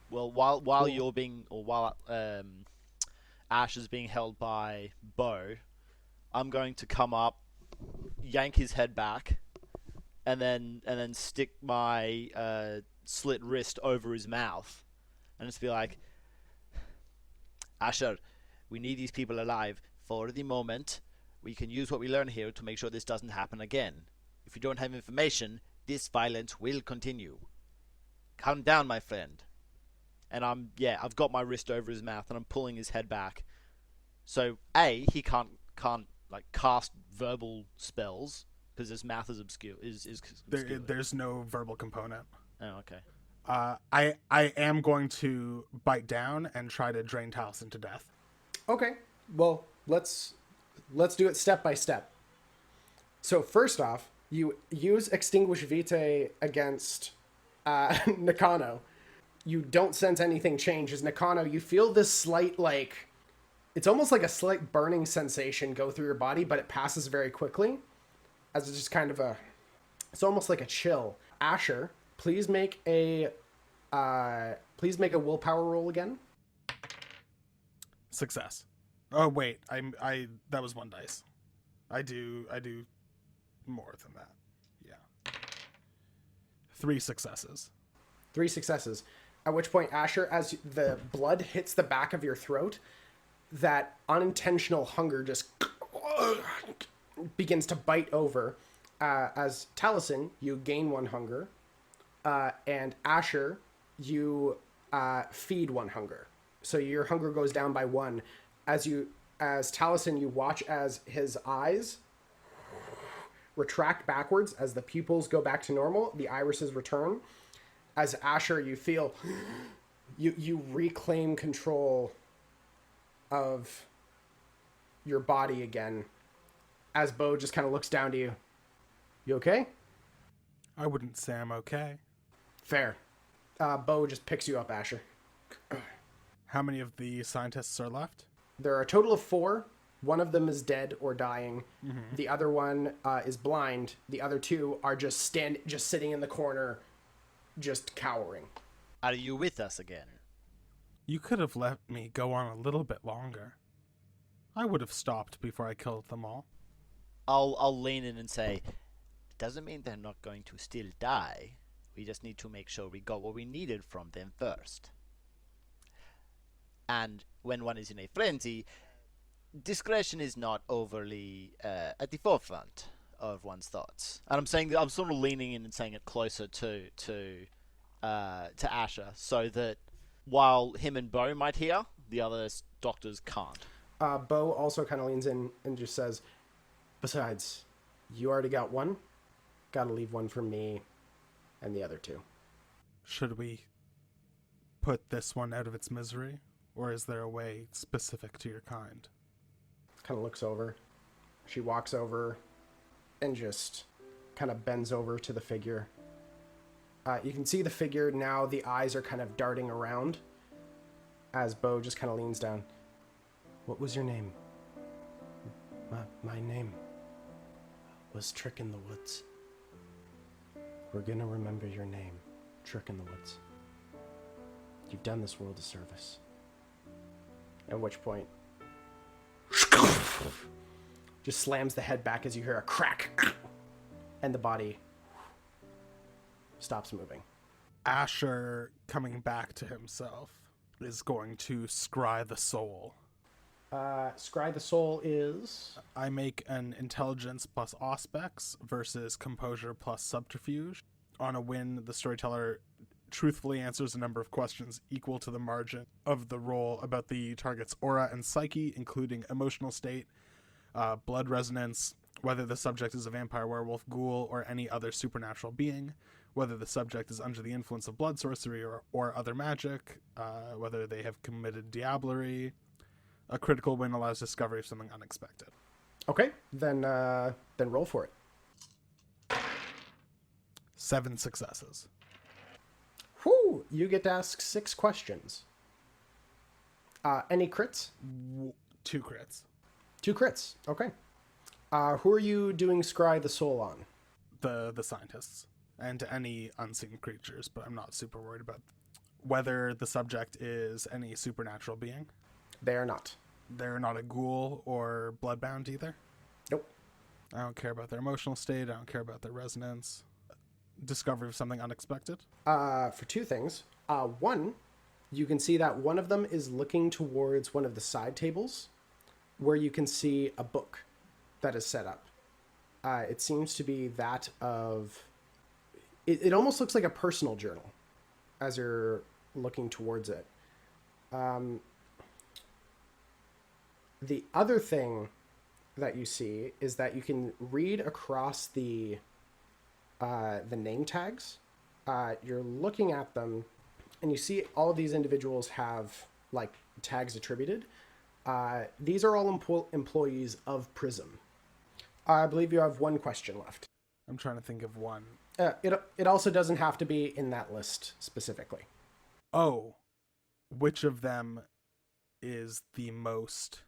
C: Well, while you're being, or while Ash is being held by Bo, I'm going to come up, yank his head back, and then stick my slit wrist over his mouth, and just be like, Asher, we need these people alive for the moment. We can use what we learn here to make sure this doesn't happen again. If you don't have information, this violence will continue. Calm down, my friend. And I've got my wrist over his mouth and I'm pulling his head back. So he can't like cast verbal spells because his mouth is obscure.
B: There's no verbal component.
C: Oh, okay.
B: I am going to bite down and try to drain Talisen to death.
A: Okay, well, let's do it step by step. So first off, you use Extinguish Vitae against Nakano. You don't sense anything change. As Nakano, you feel this slight, it's almost like a slight burning sensation go through your body, but it passes very quickly. As it's just kind of it's almost like a chill. Asher, please make a willpower roll again.
B: Success. Oh wait, I that was 1 dice. I do more than that. Yeah. 3 successes.
A: 3 successes. At which point, Asher, as the blood hits the back of your throat, that unintentional hunger just begins to bite over. As Talisen, you gain 1 hunger. And Asher, you feed 1 hunger. So your hunger goes down by 1. As Talisen, you watch as his eyes retract backwards as the pupils go back to normal, the irises return. As Asher, you feel you reclaim control of your body again. As Bo just kind of looks down to you. You okay?
B: I wouldn't say I'm okay.
A: Fair. Bo just picks you up, Asher.
B: How many of the scientists are left?
A: There are a total of 4. One of them is dead or dying.
B: Mm-hmm.
A: The other one is blind. The other 2 are just sitting in the corner, just cowering.
C: Are you with us again?
B: You could have let me go on a little bit longer. I would have stopped before I killed them all.
C: I'll lean in and say, doesn't mean they're not going to still die. We just need to make sure we got what we needed from them first. And when one is in a frenzy, discretion is not overly at the forefront of one's thoughts. And I'm saying that I'm sort of leaning in and saying it closer to Asher, so that while him and Bo might hear, the other doctors can't.
A: Bo also kind of leans in and just says, besides, you already got one. Gotta leave one for me and the other two.
B: Should we put this one out of its misery? Or is there a way specific to your kind?
A: Kind of looks over. She walks over and just kind of bends over to the figure. You can see the figure now, the eyes are kind of darting around as Bo just kind of leans down. What was your name? My name was Trick in the Woods. We're gonna remember your name, Trick in the Woods. You've done this world a service. At which point, just slams the head back as you hear a crack, and the body stops moving.
B: Asher, coming back to himself, is going to scry the soul.
A: Scry the soul is...
B: I make an intelligence plus auspex versus composure plus subterfuge. On a win, the storyteller truthfully answers a number of questions equal to the margin of the roll about the target's aura and psyche, including emotional state, blood resonance, whether the subject is a vampire, werewolf, ghoul, or any other supernatural being, whether the subject is under the influence of blood sorcery or other magic, whether they have committed diablerie. A critical win allows discovery of something unexpected.
A: Okay, then roll for it.
B: 7 successes.
A: Whew! You get to ask 6 questions. Any crits?
B: 2 crits.
A: 2 crits. Okay. Who are you doing Scry the Soul on?
B: The scientists. And any unseen creatures, but I'm not super worried about whether the subject is any supernatural being.
A: They are not.
B: They're not a ghoul or bloodbound either?
A: Nope.
B: I don't care about their emotional state. I don't care about their resonance. Discovery of something unexpected?
A: For 2 things. One, you can see that one of them is looking towards one of the side tables where you can see a book that is set up. It seems to be that of... It almost looks like a personal journal as you're looking towards it. The other thing that you see is that you can read across the name tags. You're looking at them, and you see all of these individuals have like tags attributed. These are all employees of Prism. I believe you have 1 question left.
B: I'm trying to think of one.
A: It also doesn't have to be in that list specifically.
B: Oh, which of them is the most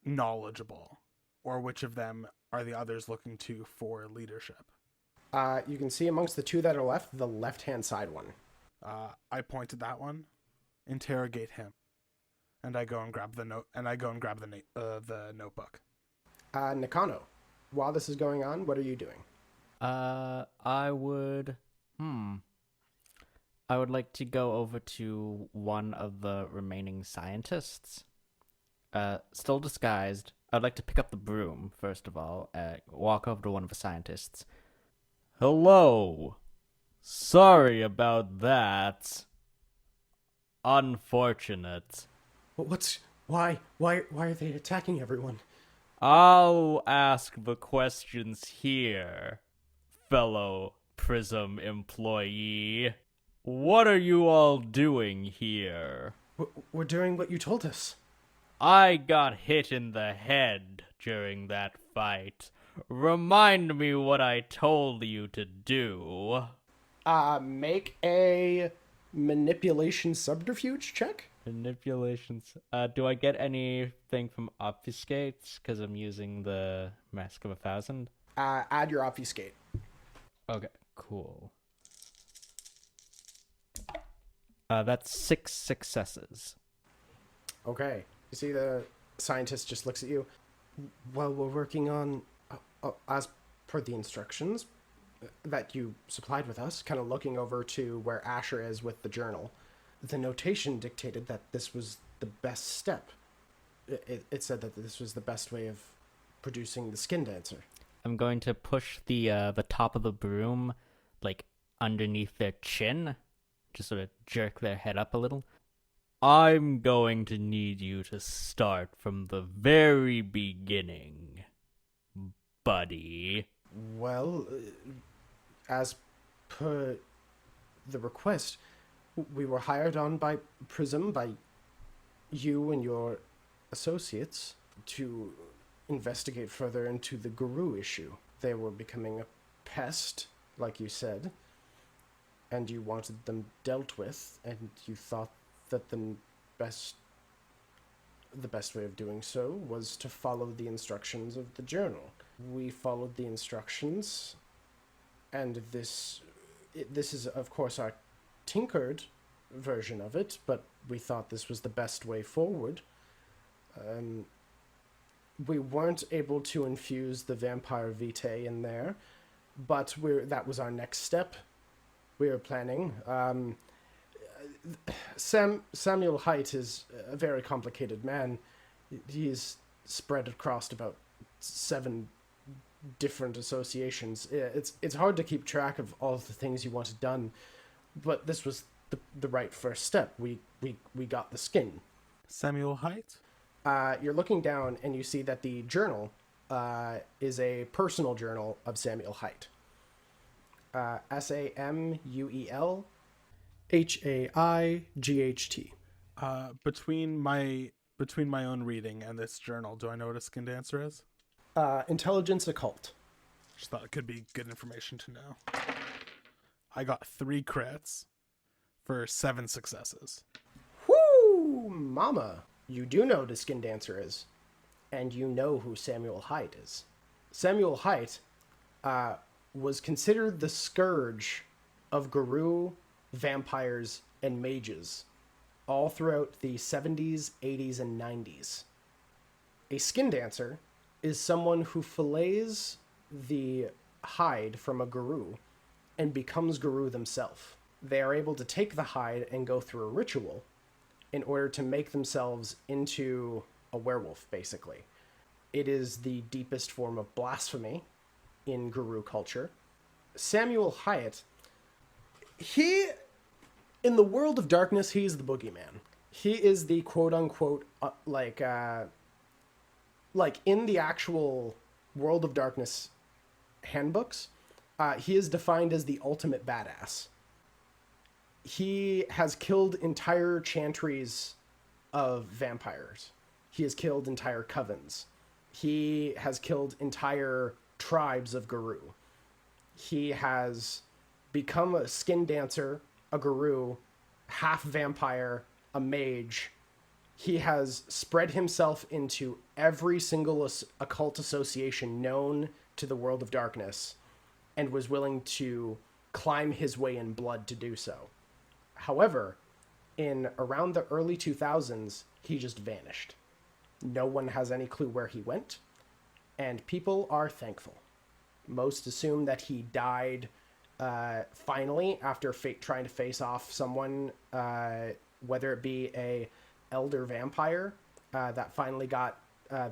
B: knowledgeable, or which of them are the others looking to for leadership?
A: You can see amongst the 2 that are left, the left-hand side one.
B: I point to that one, interrogate him, and I go and grab the note. And I go and grab the notebook.
A: Nakano, while this is going on, what are you doing?
D: I would like to go over to one of the remaining scientists. Still disguised. I'd like to pick up the broom, first of all, walk over to one of the scientists. Hello. Sorry about that. Unfortunate.
A: Why are they attacking everyone?
D: I'll ask the questions here, fellow Prism employee. What are you all doing here?
A: We're doing what you told us.
D: I got hit in the head during that fight. Remind me what I told you to do.
A: Make a manipulation subterfuge check.
D: Manipulations. Do I get anything from obfuscate? Because I'm using the Mask of 1,000.
A: Add your obfuscate.
D: Okay, cool. That's 6 successes.
A: Okay. You see the scientist just looks at you. Well, we're working on, as per the instructions that you supplied with us, kind of looking over to where Asher is with the journal. The notation dictated that this was the best step. It said that this was the best way of producing the skin dancer.
D: I'm going to push the top of the broom, like, underneath their chin. Just sort of jerk their head up a little. I'm going to need you to start from the very beginning, buddy.
A: Well, as per the request, we were hired on by Prism, by you and your associates, to investigate further into the Guru issue. They were becoming a pest, like you said, and you wanted them dealt with, and you thought that the best way of doing so was to follow the instructions of the journal. We followed the instructions, and this is, of course, our tinkered version of it, but we thought this was the best way forward. We weren't able to infuse the vampire vitae in there, but that was our next step. We were planning. Samuel Haidt is a very complicated man. He's spread across about 7 different associations. It's hard to keep track of all of the things you wanted done, but this was the right first step. We got the skin.
B: Samuel Haidt?
A: You're looking down and you see that the journal is a personal journal of Samuel Haidt. Samuel Haight.
B: Between my own reading and this journal, do I know what a skin dancer is?
A: Intelligence occult.
B: Just thought it could be good information to know. I got 3 crits for 7 successes.
A: Whoo, mama! You do know what a skin dancer is, and you know who Samuel Haidt is. Samuel Haidt was considered the scourge of Guru, vampires, and mages all throughout the 70s, 80s, and 90s. A skin dancer is someone who fillets the hide from a Guru and becomes Guru themselves. They are able to take the hide and go through a ritual in order to make themselves into a werewolf, basically. It is the deepest form of blasphemy in Guru culture. Samuel Haidt, in the world of darkness, he's the boogeyman. He is the quote-unquote, like in the actual World of Darkness handbooks, he is defined as the ultimate badass. He has killed entire chantries of vampires. He has killed entire covens. He has killed entire tribes of Guru. He has become a skin dancer, a Guru, half vampire, a mage. He has spread himself into every single occult association known to the World of Darkness and was willing to climb his way in blood to do so. However, in around the early 2000s, he just vanished. No one has any clue where he went, and people are thankful. Most assume that he died finally after trying to face off someone, whether it be a elder vampire that finally got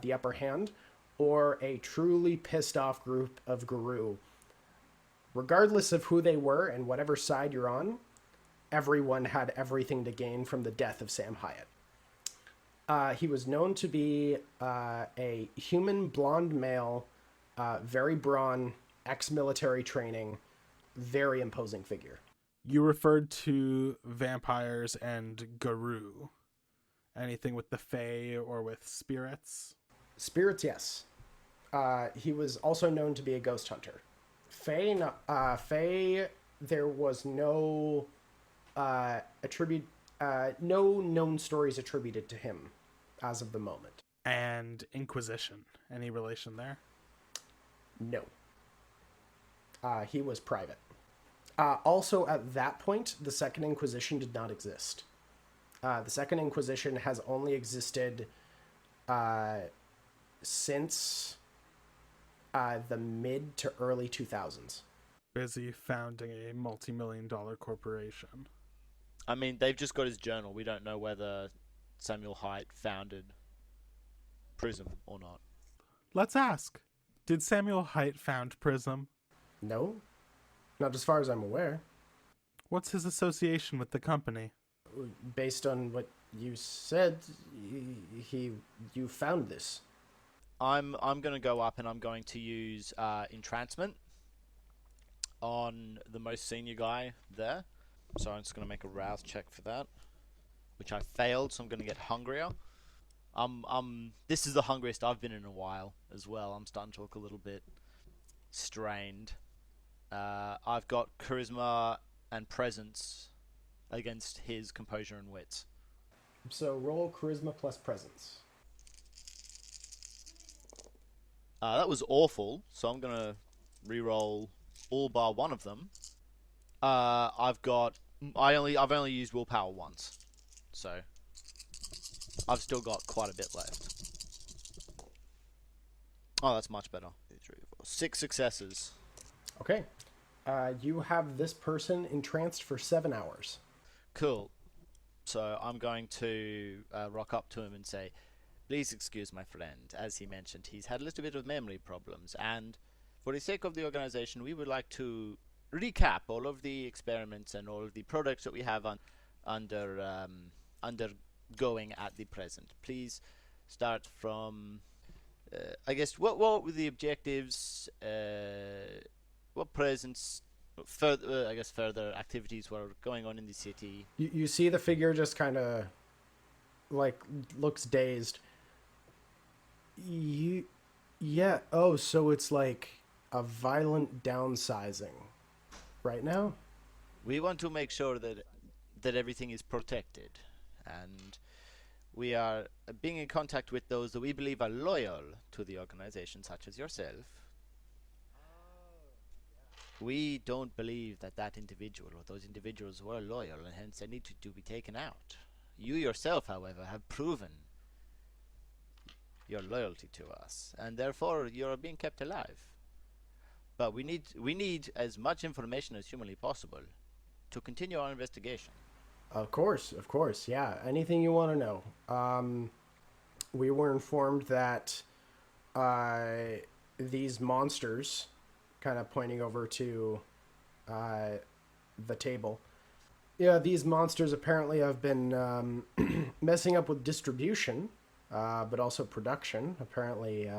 A: the upper hand, or a truly pissed off group of Guru. Regardless of who they were and whatever side you're on, everyone had everything to gain from the death of Sam Haidt. He was known to be a human blonde male, very brawn, ex-military training, very imposing figure.
B: You referred to vampires and Guru. Anything with the Fae or with spirits?
A: Spirits, yes. He was also known to be a ghost hunter. Fae, there was no no known stories attributed to him as of the moment.
B: And Inquisition, any relation there?
A: No. He was private. Also, at that point, the Second Inquisition did not exist. The Second Inquisition has only existed since the mid to early 2000s.
B: Busy founding a multi-million-dollar corporation.
C: I mean, they've just got his journal. We don't know whether Samuel Haidt founded Prism or not.
B: Let's ask. Did Samuel Haight found Prism?
A: No, not as far as I'm aware.
B: What's his association with the company?
A: Based on what you said, you found this.
C: I'm going to go up and I'm going to use entrancement on the most senior guy there. So I'm just going to make a rouse check for that, which I failed. So I'm going to get hungrier. This is the hungriest I've been in a while as well. I'm starting to look a little bit strained. I've got charisma and presence against his composure and wits.
A: So roll charisma plus presence.
C: That was awful, so I'm gonna re-roll all bar one of them. I've only used willpower once, so I've still got quite a bit left. Oh, that's much better. 2, 3, 4, 6 successes.
A: Okay. You have this person entranced for 7 hours.
C: Cool. So I'm going to rock up to him and say, please excuse my friend. As he mentioned, he's had a little bit of memory problems, and for the sake of the organization, we would like to recap all of the experiments and all of the products that we have undergoing at the present. Please start from, I guess, what were the objectives, what presents, further activities were going on in the city.
A: You see the figure just kind of, like, looks dazed. Yeah, oh, so it's like a violent downsizing right now?
C: We want to make sure that everything is protected, and we are being in contact with those that we believe are loyal to the organization, such as yourself. We don't believe that individual or those individuals were loyal, and hence they need to be taken out. You yourself, however, have proven your loyalty to us, and therefore you are being kept alive. But we need as much information as humanly possible to continue our investigation.
A: Of course, yeah. Anything you want to know. We were informed that these monsters, kind of pointing over to the table. Yeah, these monsters apparently have been messing up with distribution, but also production. Apparently,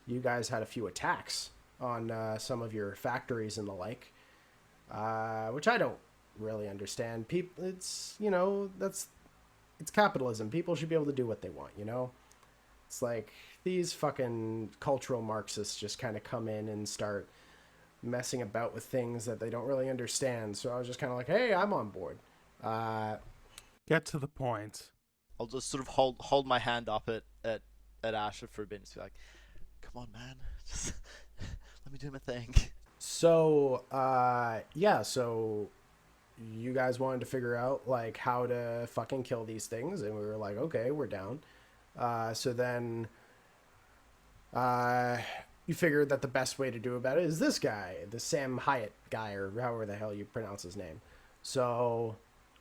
A: you guys had a few attacks on some of your factories and the like, which I don't really understand. It's capitalism. People should be able to do what they want, you know? It's like these fucking cultural Marxists just kind of come in and start messing about with things that they don't really understand. So I was just kind of like, hey, I'm on board.
B: Get to the point.
C: I'll just sort of hold my hand up at Asher for a bit and be like, come on, man, just let me do my thing.
A: So so you guys wanted to figure out like how to fucking kill these things, and we were like, okay, we're down. So then you figured that the best way to do about it is this guy, the Sam Hyatt guy, or however the hell you pronounce his name. So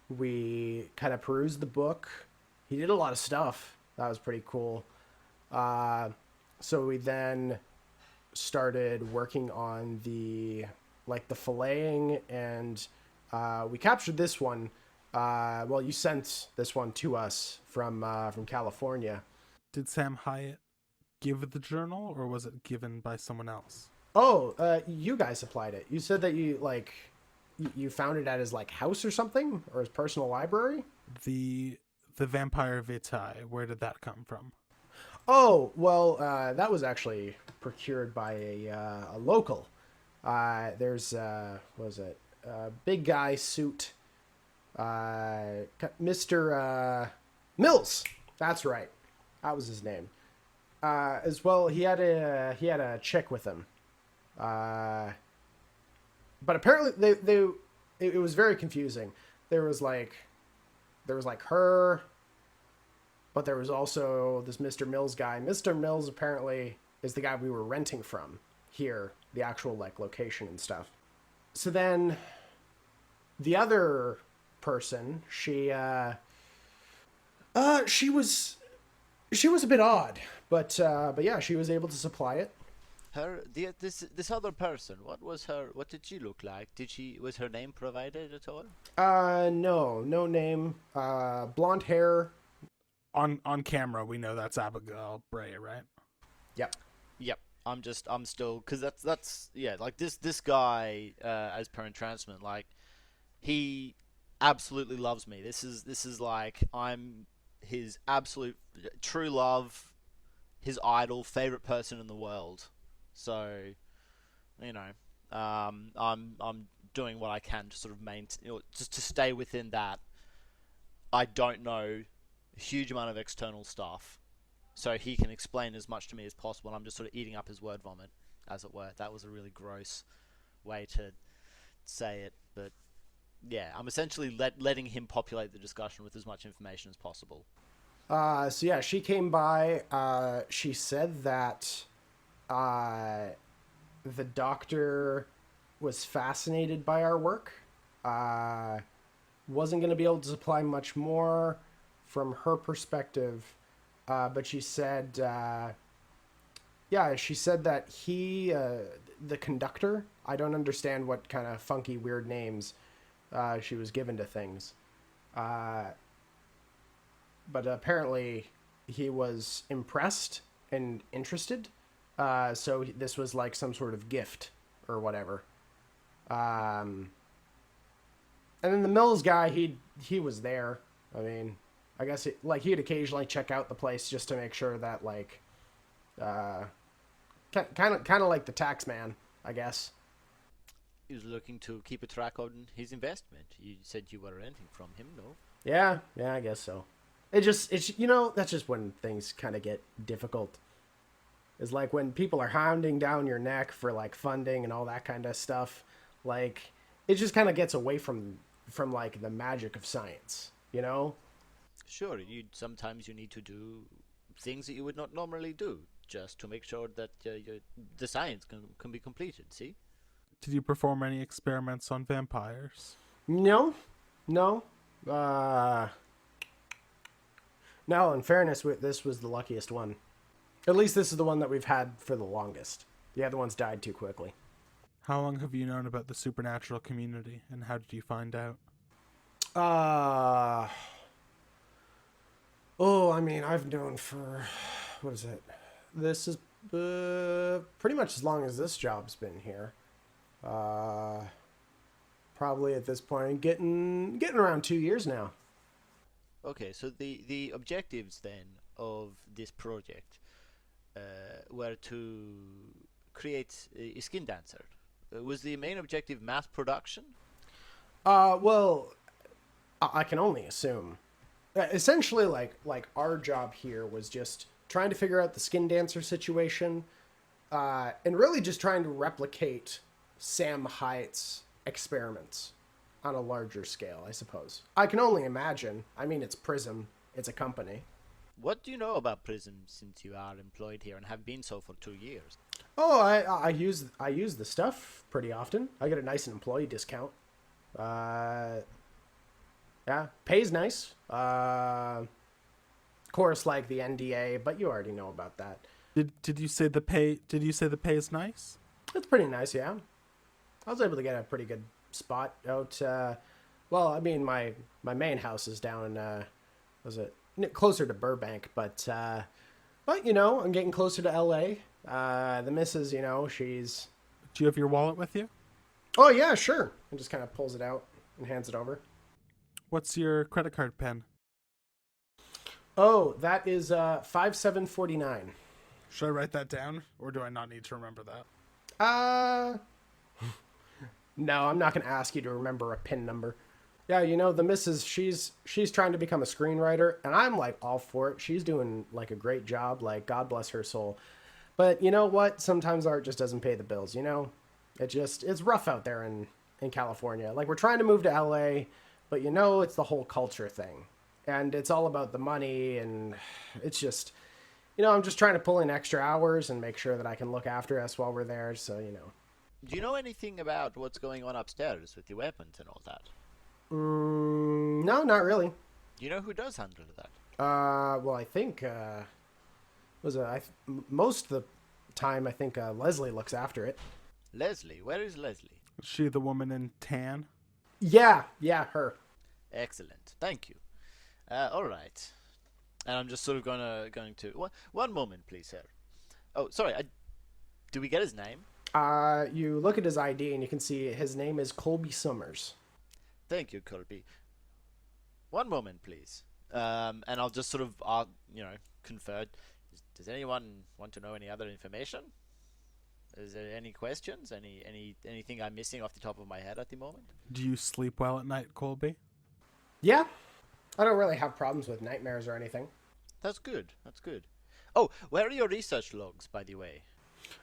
A: we kind of perused the book. He did a lot of stuff. That was pretty cool. So we then started working on the filleting, and we captured this one. Well, you sent this one to us from California.
B: Did Sam Hyatt give the journal, or was it given by someone else?
A: Oh, you guys supplied it. You said that you found it at his house or something, or his personal library.
B: The Vampire Vitae, where did that come from?
A: Oh, well, that was actually procured by a local. There's what was it? Big guy suit. Mr. Mills. That's right. That was his name. As well, he had a chick with him. But apparently it was very confusing. There was her, but there was also this Mr. Mills guy. Mr. Mills apparently is the guy we were renting from here, the actual location and stuff. So then the other person, she was a bit odd, but yeah, she was able to supply it.
C: this other person, what did she look like? Was her name provided at all?
A: No name. Blonde hair.
B: On camera, we know that's Abigail Bray, right?
A: Yep.
C: Yep. I'm still, because that's yeah, like this guy, as per entrancement, like he absolutely loves me. This is like I'm his absolute true love, his idol, favorite person in the world. So, I'm doing what I can to sort of maintain, just to stay within that. I don't know a huge amount of external stuff, so he can explain as much to me as possible. And I'm just sort of eating up his word vomit, as it were. That was a really gross way to say it, but yeah, I'm essentially letting him populate the discussion with as much information as possible.
A: So yeah, she came by. She said that the doctor was fascinated by our work. Wasn't going to be able to supply much more from her perspective, but she said, she said that he, the conductor, I don't understand what kind of funky, weird names she was given to things. But apparently he was impressed and interested. So this was like some sort of gift or whatever. And then the Mills guy, he was there. I mean, I guess he'd occasionally check out the place just to make sure that kind of like the tax man, I guess.
C: He was looking to keep a track on his investment. You said you were renting from him, no?
A: Yeah, I guess so. It's that's just when things kind of get difficult. Is like when people are hounding down your neck for like funding and all that kind of stuff. Like it just kind of gets away from like the magic of science, you know?
C: Sure, sometimes you need to do things that you would not normally do just to make sure that the science can be completed, see?
B: Did you perform any experiments on vampires?
A: No. No, in fairness, this was the luckiest one. At least this is the one that we've had for the longest. The other ones died too quickly.
B: How long have you known about the supernatural community, and how did you find out?
A: I mean, I've known for, what is it? This is pretty much as long as this job's been here. Probably at this point, getting around 2 years now.
C: Okay, so the objectives then of this project were to create a skin dancer. Was the main objective mass production?
A: Well, I can only assume. Essentially, like our job here was just trying to figure out the skin dancer situation, and really just trying to replicate Sam Hyatt's experiments on a larger scale, I suppose. I can only imagine. I mean, it's Prism. It's a company.
C: What do you know about Prism since you are employed here and have been so for 2 years?
A: Oh, I use the stuff pretty often. I get a nice employee discount. Yeah, pays nice. Of course, like the NDA, but you already know about that.
B: Did you say the pay? Did you say the pay is nice?
A: It's pretty nice, yeah. I was able to get a pretty good spot out. Well, I mean, my main house is down closer to Burbank, but I'm getting closer to LA. The missus, she's.
B: Do you have your wallet with you?
A: Oh yeah, sure. And just kind of pulls it out and hands it over.
B: What's your credit card PIN?
A: Oh, that is 5749.
B: Should I write that down, or do I not need to remember that?
A: No, I'm not going to ask you to remember a PIN number. Yeah, the missus, she's trying to become a screenwriter, and I'm like all for it. She's doing like a great job, like God bless her soul. But you know what? Sometimes art just doesn't pay the bills, it's rough out there in California. Like we're trying to move to LA, but it's the whole culture thing. And it's all about the money, and it's just, I'm just trying to pull in extra hours and make sure that I can look after us while we're there, so.
C: Do you know anything about what's going on upstairs with the weapons and all that?
A: No, not really.
C: Do you know who does handle that?
A: Well, I think, most of the time, I think Leslie looks after it.
C: Leslie? Where is Leslie?
B: Is she the woman in tan?
A: Yeah, her.
C: Excellent. Thank you. All right. And I'm just sort of going to... One moment, please, sir. Oh, sorry. Do we get his name?
A: You look at his ID and you can see his name is Colby Summers.
C: Thank you, Colby. One moment, please. And I'll just sort of, confer. Does anyone want to know any other information? Is there any questions? Anything I'm missing off the top of my head at the moment?
B: Do you sleep well at night, Colby?
A: Yeah. I don't really have problems with nightmares or anything.
C: That's good. That's good. Oh, where are your research logs, by the way?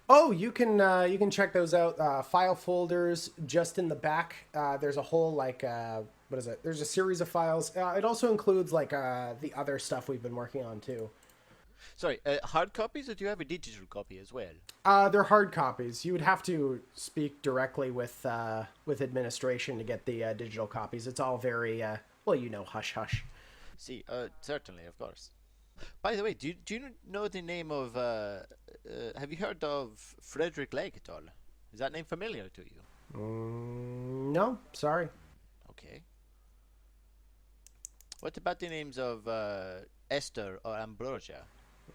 A: Oh, you can check those out. File folders just in the back. There's a whole what is it? There's a series of files. It also includes the other stuff we've been working on too.
C: Sorry, hard copies, or do you have a digital copy as well?
A: They're hard copies. You would have to speak directly with administration to get the digital copies. It's all very hush hush.
C: See, certainly, of course. By the way, do you know the name of? Have you heard of Frederick Lake at all? Is that name familiar to you?
A: No, sorry.
C: Okay. What about the names of Esther or Ambrosia?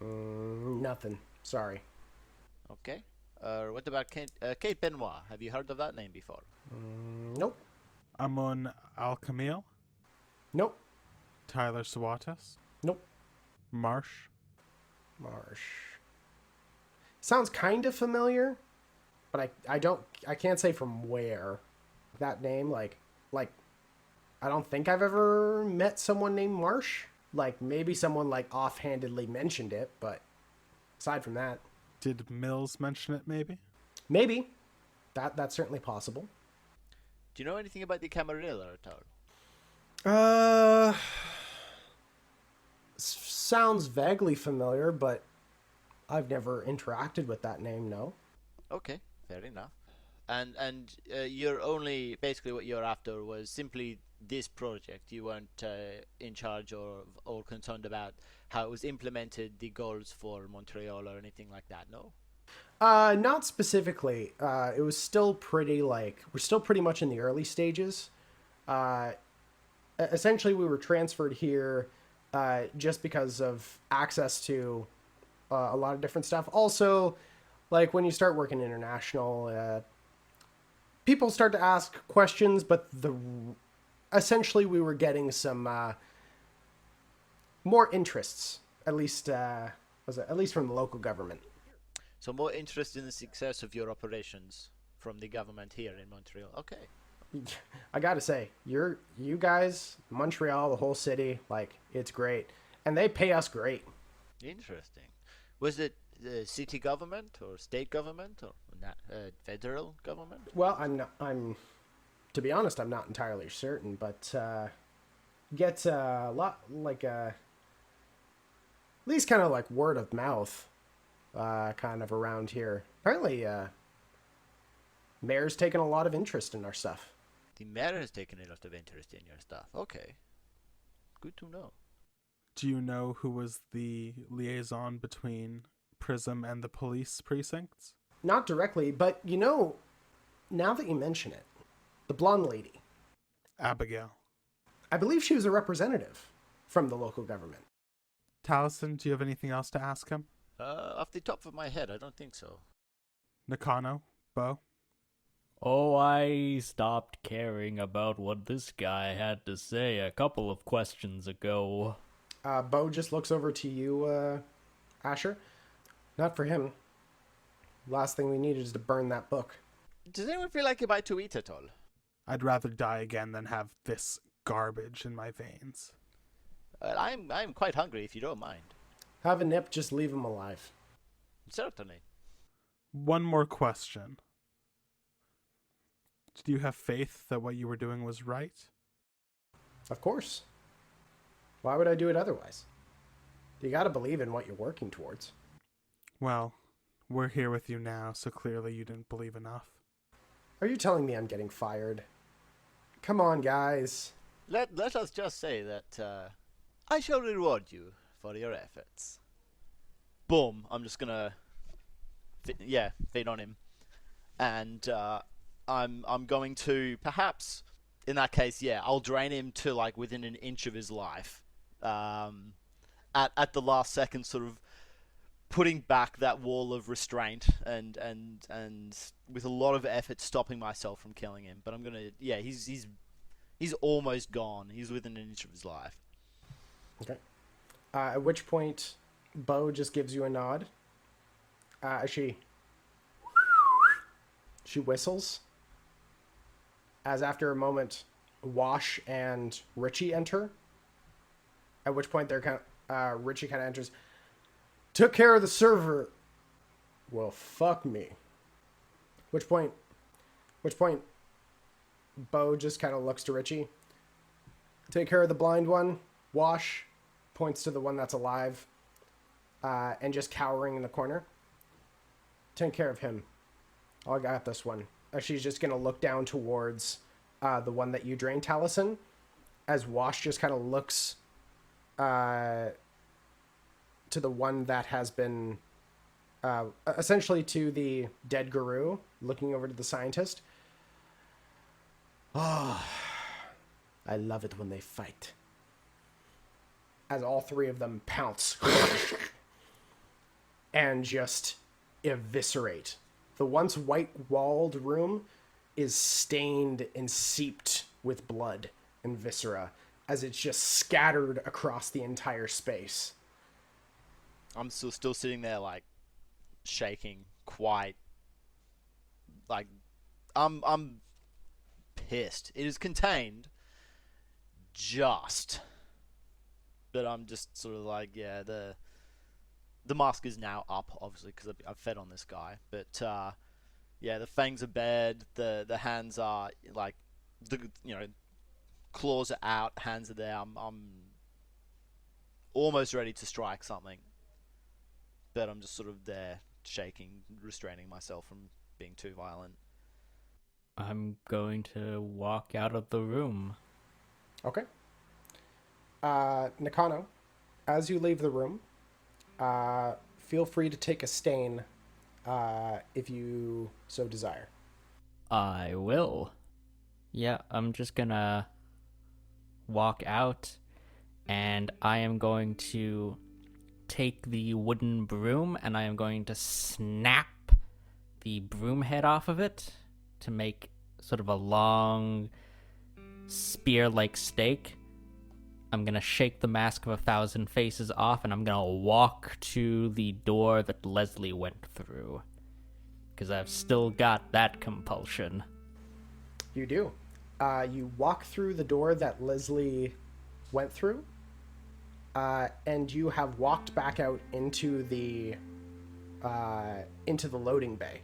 A: Nothing. Sorry.
C: Okay. What about Kate Benoit? Have you heard of that name before?
A: Nope.
B: Amun Al-Kamil?
A: Nope.
B: Tyler Sawatis?
A: Nope.
B: Marsh?
A: Sounds kind of familiar, but I can't say from where. That name, like I don't think I've ever met someone named Marsh. Maybe someone offhandedly mentioned it, but aside from that.
B: Did Mills mention it, maybe?
A: Maybe. That's certainly possible.
C: Do you know anything about the Camarilla at all?
A: Sounds vaguely familiar, but I've never interacted with that name, no.
C: Okay, fair enough. And you're only, basically what you're after was simply this project. You weren't in charge or concerned about how it was implemented, the goals for Montreal or anything like that, no?
A: Not specifically. It was still pretty, we're still pretty much in the early stages. Essentially, we were transferred here just because of access to a lot of different stuff. Also, when you start working international, people start to ask questions, but essentially we were getting some more interests, at least from the local government.
C: So more interest in the success of your operations from the government here in Montreal. Okay.
A: I gotta say, you guys, Montreal, the whole city, it's great, and they pay us great.
C: Interesting. Was it the city government or state government or federal government?
A: Well, to be honest, I'm not entirely certain, but get a lot at least kind of word of mouth, kind of around here. Apparently, mayor's taken a lot of interest in our stuff.
C: The mayor has taken a lot of interest in your stuff. Okay. Good to know.
B: Do you know who was the liaison between Prism and the police precincts?
A: Not directly, but now that you mention it, the blonde lady.
B: Abigail.
A: I believe she was a representative from the local government.
B: Talisen, do you have anything else to ask him?
C: Off the top of my head, I don't think so.
B: Nakano? Bo?
D: Oh, I stopped caring about what this guy had to say a couple of questions ago.
A: Bo just looks over to you, Asher. Not for him. Last thing we need is to burn that book.
C: Does anyone feel like a bite to eat at all?
B: I'd rather die again than have this garbage in my veins.
C: I'm quite hungry, if you don't mind.
A: Have a nip, just leave him alive.
C: Certainly.
B: One more question. Do you have faith that what you were doing was right?
A: Of course. Why would I do it otherwise? You gotta believe in what you're working towards.
B: Well, we're here with you now, so clearly you didn't believe enough.
A: Are you telling me I'm getting fired? Come on, guys.
C: Let us just say that I shall reward you for your efforts. Boom. I'm just gonna feed on him, and I'm going to perhaps in that case, I'll drain him to like within an inch of his life, at the last second, sort of putting back that wall of restraint and with a lot of effort stopping myself from killing him. But I'm gonna, he's almost gone. He's within an inch of his life.
A: Okay. At which point, Bo just gives you a nod. She whistles. As after a moment, Wash and Richie enter. At which point, Richie kind of enters. Took care of the server. Well, fuck me. Which point, Bo just kind of looks to Richie. Take care of the blind one. Wash points to the one that's alive, and just cowering in the corner. Take care of him. I got this one. She's just gonna look down towards the one that you drained, Talisen, as Wash just kind of looks to the one that has been essentially to the dead guru, looking over to the scientist. Oh, I love it when they fight. As all three of them pounce and just eviscerate. The once white-walled room is stained and seeped with blood and viscera as it's just scattered across the entire space.
C: I'm still sitting there, like, shaking, quite, like, I'm pissed. It is contained, just, but I'm just sort of like, the mask is now up, obviously, because I've fed on this guy, but, the fangs are bared, the hands are, like, claws are out, hands are there, I'm almost ready to strike something. But I'm just sort of there, shaking, restraining myself from being too violent.
D: I'm going to walk out of the room.
A: Okay. Nakano, as you leave the room, feel free to take a stain if you so desire.
D: I will. Yeah, I'm just gonna walk out, and I am going to take the wooden broom and I am going to snap the broom head off of it to make sort of a long spear-like stake. I'm going to shake the Mask of 1,000 Faces off and I'm going to walk to the door that Leslie went through. Because I've still got that compulsion.
A: You do. You walk through the door that Leslie went through. And you have walked back out into the loading bay,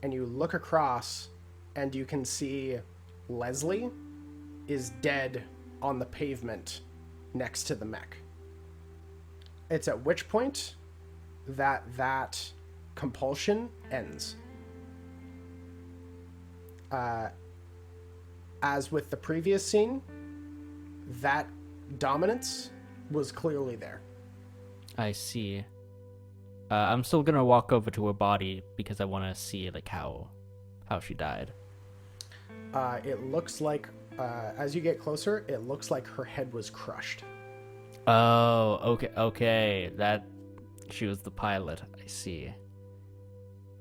A: and you look across, and you can see Leslie is dead on the pavement next to the mech. It's at which point that compulsion ends. As with the previous scene, that dominance was clearly there.
D: I see. I'm still gonna walk over to her body because I want to see like how she died.
A: It looks like as you get closer, it looks like her head was crushed.
D: Oh, okay. That she was the pilot. I see.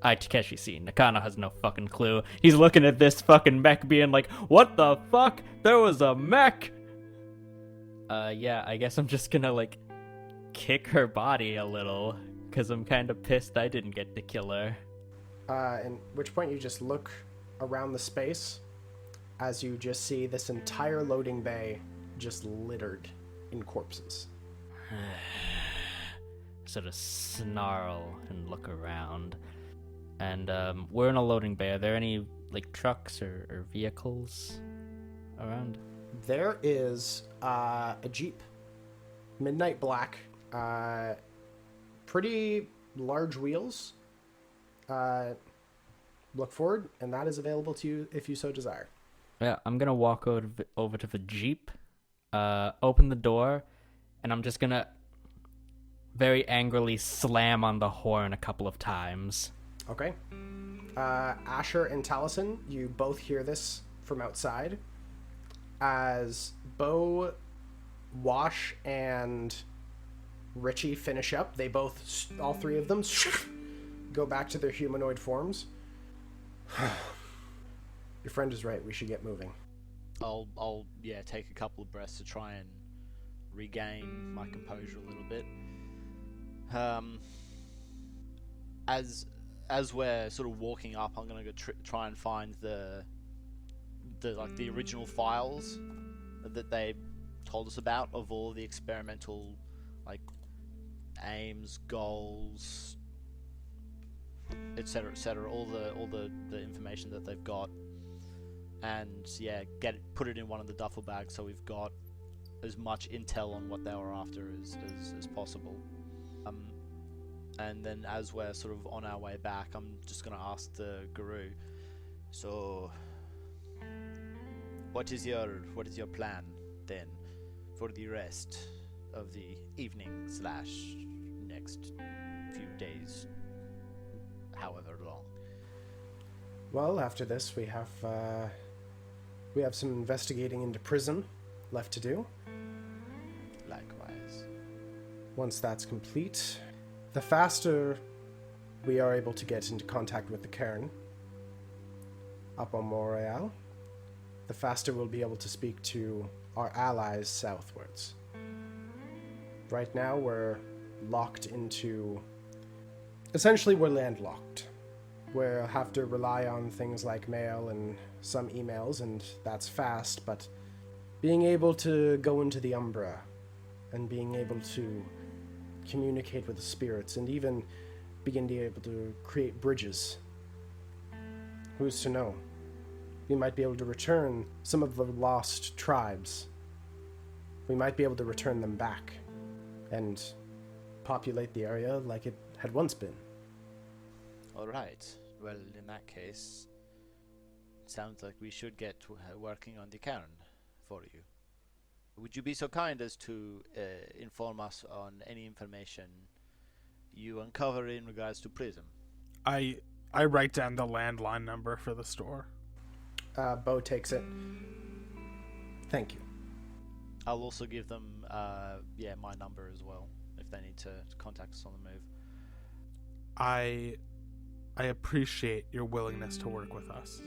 D: Takeshi see. Nakano has no fucking clue. He's looking at this fucking mech being like, what the fuck? There was a mech! I guess I'm just gonna, like, kick her body a little, because I'm kind of pissed I didn't get to kill her.
A: And which point you just look around the space as you just see this entire loading bay just littered in corpses.
D: Sort of snarl and look around. And, we're in a loading bay. Are there any, like, trucks or vehicles around?
A: There is a Jeep, midnight black, pretty large wheels. Look forward, and that is available to you if you so desire.
D: Yeah, I'm gonna walk over to the Jeep, open the door, and I'm just gonna very angrily slam on the horn a couple of times.
A: Okay. Asher and Talisen, you both hear this from outside. As Bo, Wash, and Richie finish up, they both, all three of them, go back to their humanoid forms. Your friend is right. We should get moving.
C: I'll take a couple of breaths to try and regain my composure a little bit. As we're sort of walking up, I'm gonna go try and find the original files that they told us about of all the experimental aims, goals, etc., all the information that they've got, and put it in one of the duffel bags so we've got as much intel on what they were after as possible. And then as we're sort of on our way back, I'm just gonna ask the guru, so what is your plan then for the rest of the evening / next few days, however long?
A: Well, after this, we have some investigating into Prism left to do.
C: Likewise.
A: Once that's complete, the faster we are able to get into contact with the cairn up on Montreal, the faster we'll be able to speak to our allies southwards. Right now, we're locked into... Essentially, we're landlocked. We'll have to rely on things like mail and some emails, and that's fast, but being able to go into the Umbra and being able to communicate with the spirits and even begin to be able to create bridges. Who's to know? We might be able to return some of the lost tribes. We might be able to return them back and populate the area like it had once been.
C: Alright, well, in that case, it sounds like we should get to working on the cairn for you. Would you be so kind as to inform us on any information you uncover in regards to Prism?
B: I write down the landline number for the store.
A: Bo takes it. Thank you.
C: I'll also give them my number as well if they need to contact us on the move.
B: I appreciate your willingness to work with us.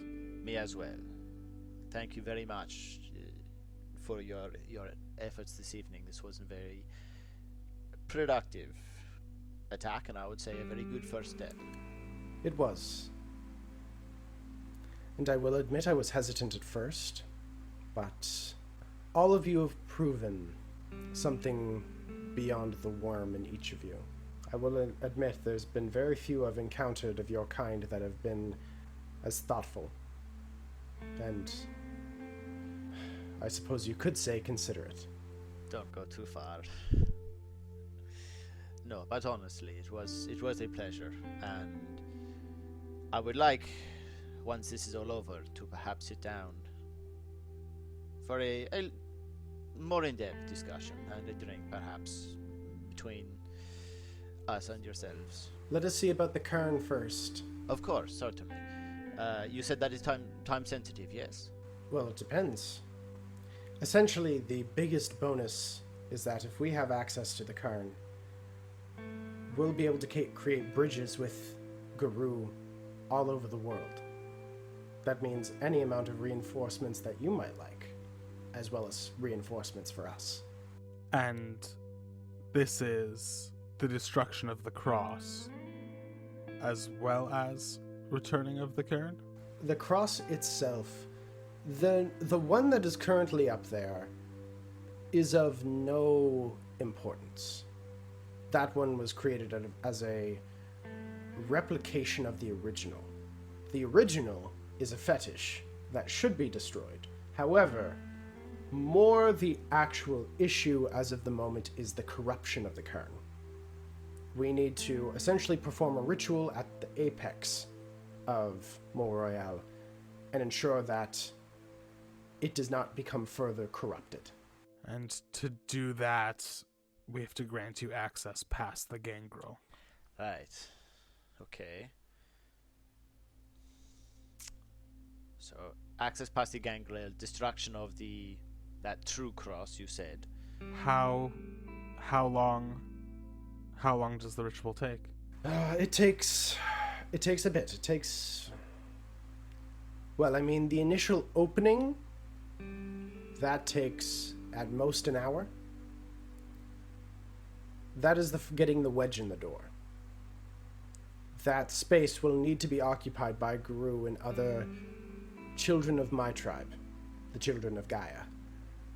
C: Me as well. Thank you very much for your efforts this evening. This was a very productive attack, and I would say a very good first step.
A: It was. And I will admit I was hesitant at first, but all of you have proven something beyond the worm in each of you. I will admit there's been very few I've encountered of your kind that have been as thoughtful. And I suppose you could say considerate.
C: Don't go too far. No, but honestly, it was a pleasure, and I would like, once this is all over, to perhaps sit down for a more in-depth discussion and a drink, perhaps, between us and yourselves.
A: Let us see about the cairn first.
C: Of course, certainly. You said that is time sensitive, yes?
A: Well, it depends. Essentially, the biggest bonus is that if we have access to the cairn, we'll be able to create bridges with Guru all over the world. That means any amount of reinforcements that you might like, as well as reinforcements for us.
B: And this is the destruction of the cross, as well as returning of the cairn?
A: The cross itself, the one that is currently up there, is of no importance. That one was created as a replication of the original. The original is a fetish that should be destroyed. However, more the actual issue as of the moment is the corruption of the cairn. We need to essentially perform a ritual at the apex of Montreal and ensure that it does not become further corrupted.
B: And to do that, we have to grant you access past the gangrel.
C: Right. Okay. So access past the ganglion, destruction of that true cross you said.
B: How long does the ritual take?
A: It takes a bit. It takes, well, I mean, the initial opening, that takes at most an hour. That is getting the wedge in the door. That space will need to be occupied by Guru and other children of my tribe, the children of Gaia.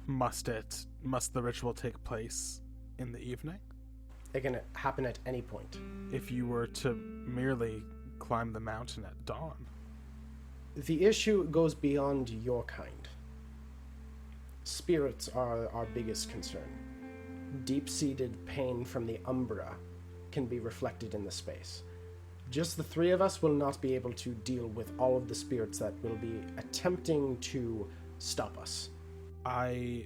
B: Must the ritual take place in the evening?
A: It can happen at any point.
B: If you were to merely climb the mountain at dawn?
A: The issue goes beyond your kind. Spirits are our biggest concern. Deep-seated pain from the Umbra can be reflected in the space. Just the three of us will not be able to deal with all of the spirits that will be attempting to stop us.
B: I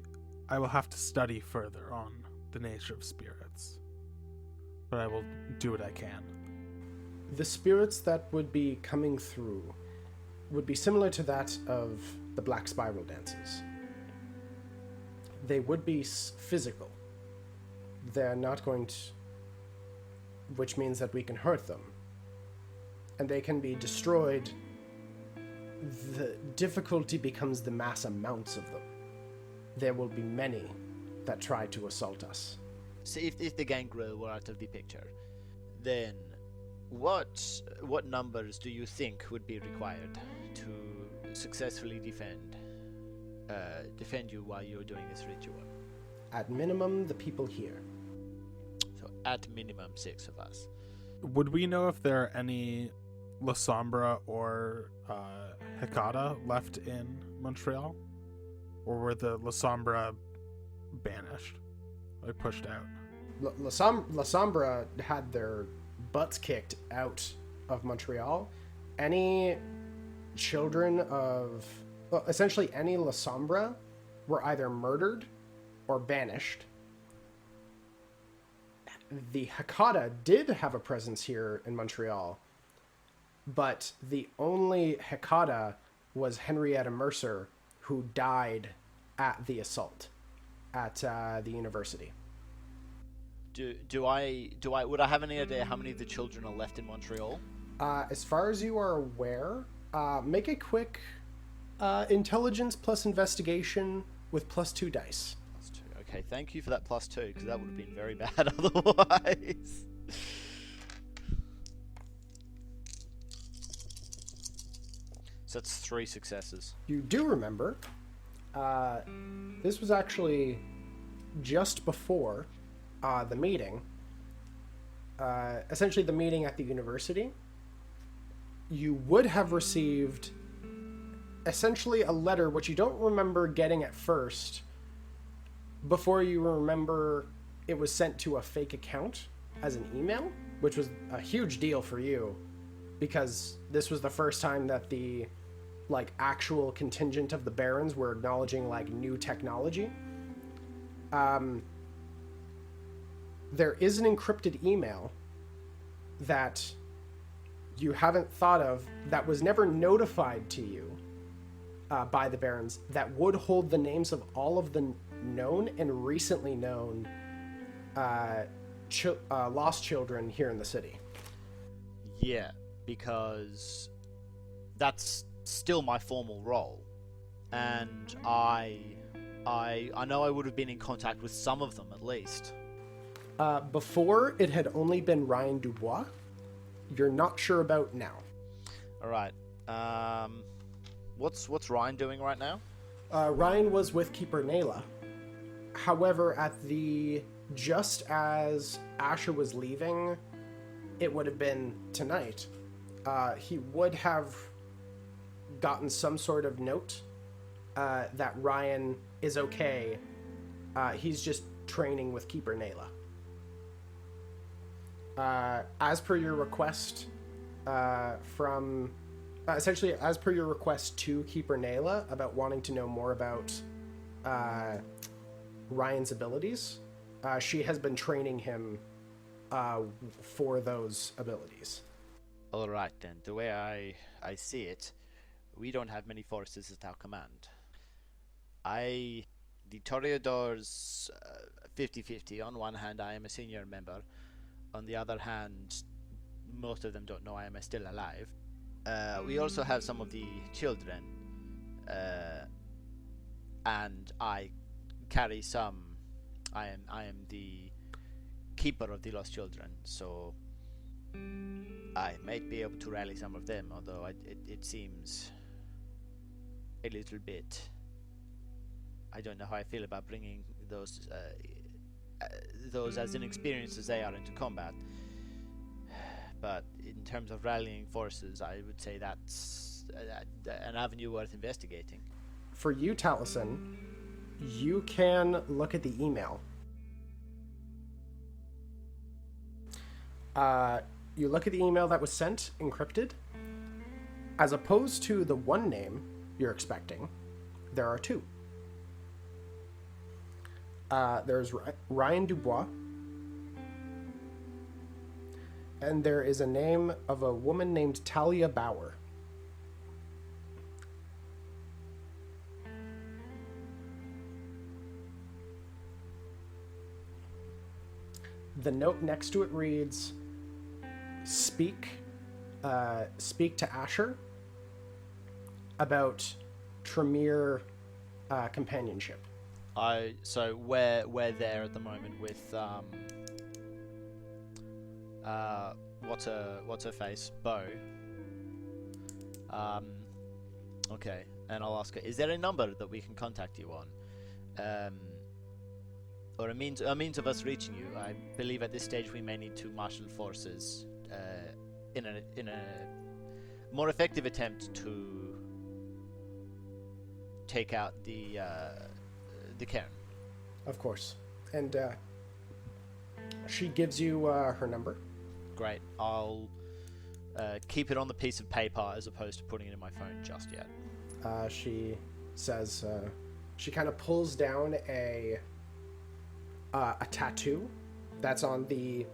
B: will have to study further on the nature of spirits, but I will do what I can.
A: The spirits that would be coming through would be similar to that of the Black Spiral dances. They would be physical. They're not going to... which means that we can hurt them. And they can be destroyed. The difficulty becomes the mass amounts of them. There will be many that try to assault us.
C: So if the gangrel were out of the picture, then what numbers do you think would be required to successfully defend you while you're doing this ritual?
A: At minimum, the people here.
C: So at minimum 6 of us.
B: Would we know if there are any La Sombra or Hecata left in Montreal? Or were the La Sombra banished? Like pushed out?
A: La Sombra had their butts kicked out of Montreal. Any children of... well, essentially any La Sombra were either murdered or banished. The Hecata did have a presence here in Montreal, but the only Hecata was Henrietta Mercer, who died at the assault at the university.
C: Would I have any idea how many of the children are left in Montreal?
A: As far as you are aware, make a quick intelligence plus investigation with +2 dice.
C: +2. Okay, thank you for that +2, because that would have been very bad otherwise. So that's 3 successes.
A: You do remember, this was actually just before the meeting. Essentially the meeting at the university. You would have received essentially a letter, which you don't remember getting at first, before you remember it was sent to a fake account as an email, which was a huge deal for you, because this was the first time that the actual contingent of the Barons were acknowledging new technology. There is an encrypted email that you haven't thought of, that was never notified to you by the Barons, that would hold the names of all of the known and recently known lost children here in the city.
C: Yeah, because that's still my formal role, and I know I would have been in contact with some of them at least.
A: Before, it had only been Ryan Dubois. You're not sure about now.
C: All right. What's Ryan doing right now?
A: Ryan was with Keeper Nayla. However, just as Asher was leaving, it would have been tonight. He would have gotten some sort of note that Ryan is okay. He's just training with Keeper Nayla. As per your request essentially as per your request to Keeper Nayla about wanting to know more about Ryan's abilities, she has been training him for those abilities.
C: All right then. The way I see it, we don't have many forces at our command. The Toreadors, 50-50. On one hand, I am a senior member. On the other hand, most of them don't know I am still alive. We also have some of the children, and I carry some. I am the keeper of the lost children, so I might be able to rally some of them, although it seems a little bit. I don't know how I feel about bringing those as inexperienced as they are into combat. But in terms of rallying forces, I would say that's an avenue worth investigating.
A: For you, Talisen, you can look at the email. You look at the email that was sent, encrypted. As opposed to the one name you're expecting, there are two. There's Ryan Dubois, and there is a name of a woman named Talia Bauer. The note next to it reads, speak to Asher about Tremere companionship.
C: So we're there at the moment with what's her face, Bo. Okay, and I'll ask her, is there a number that we can contact you on, or a means of us reaching you? I believe at this stage we may need to marshal forces in a more effective attempt to take out the cairn.
A: Of course. And she gives you her number.
C: Great. I'll keep it on the piece of paper as opposed to putting it in my phone just yet.
A: She says, she kind of pulls down a tattoo that's on the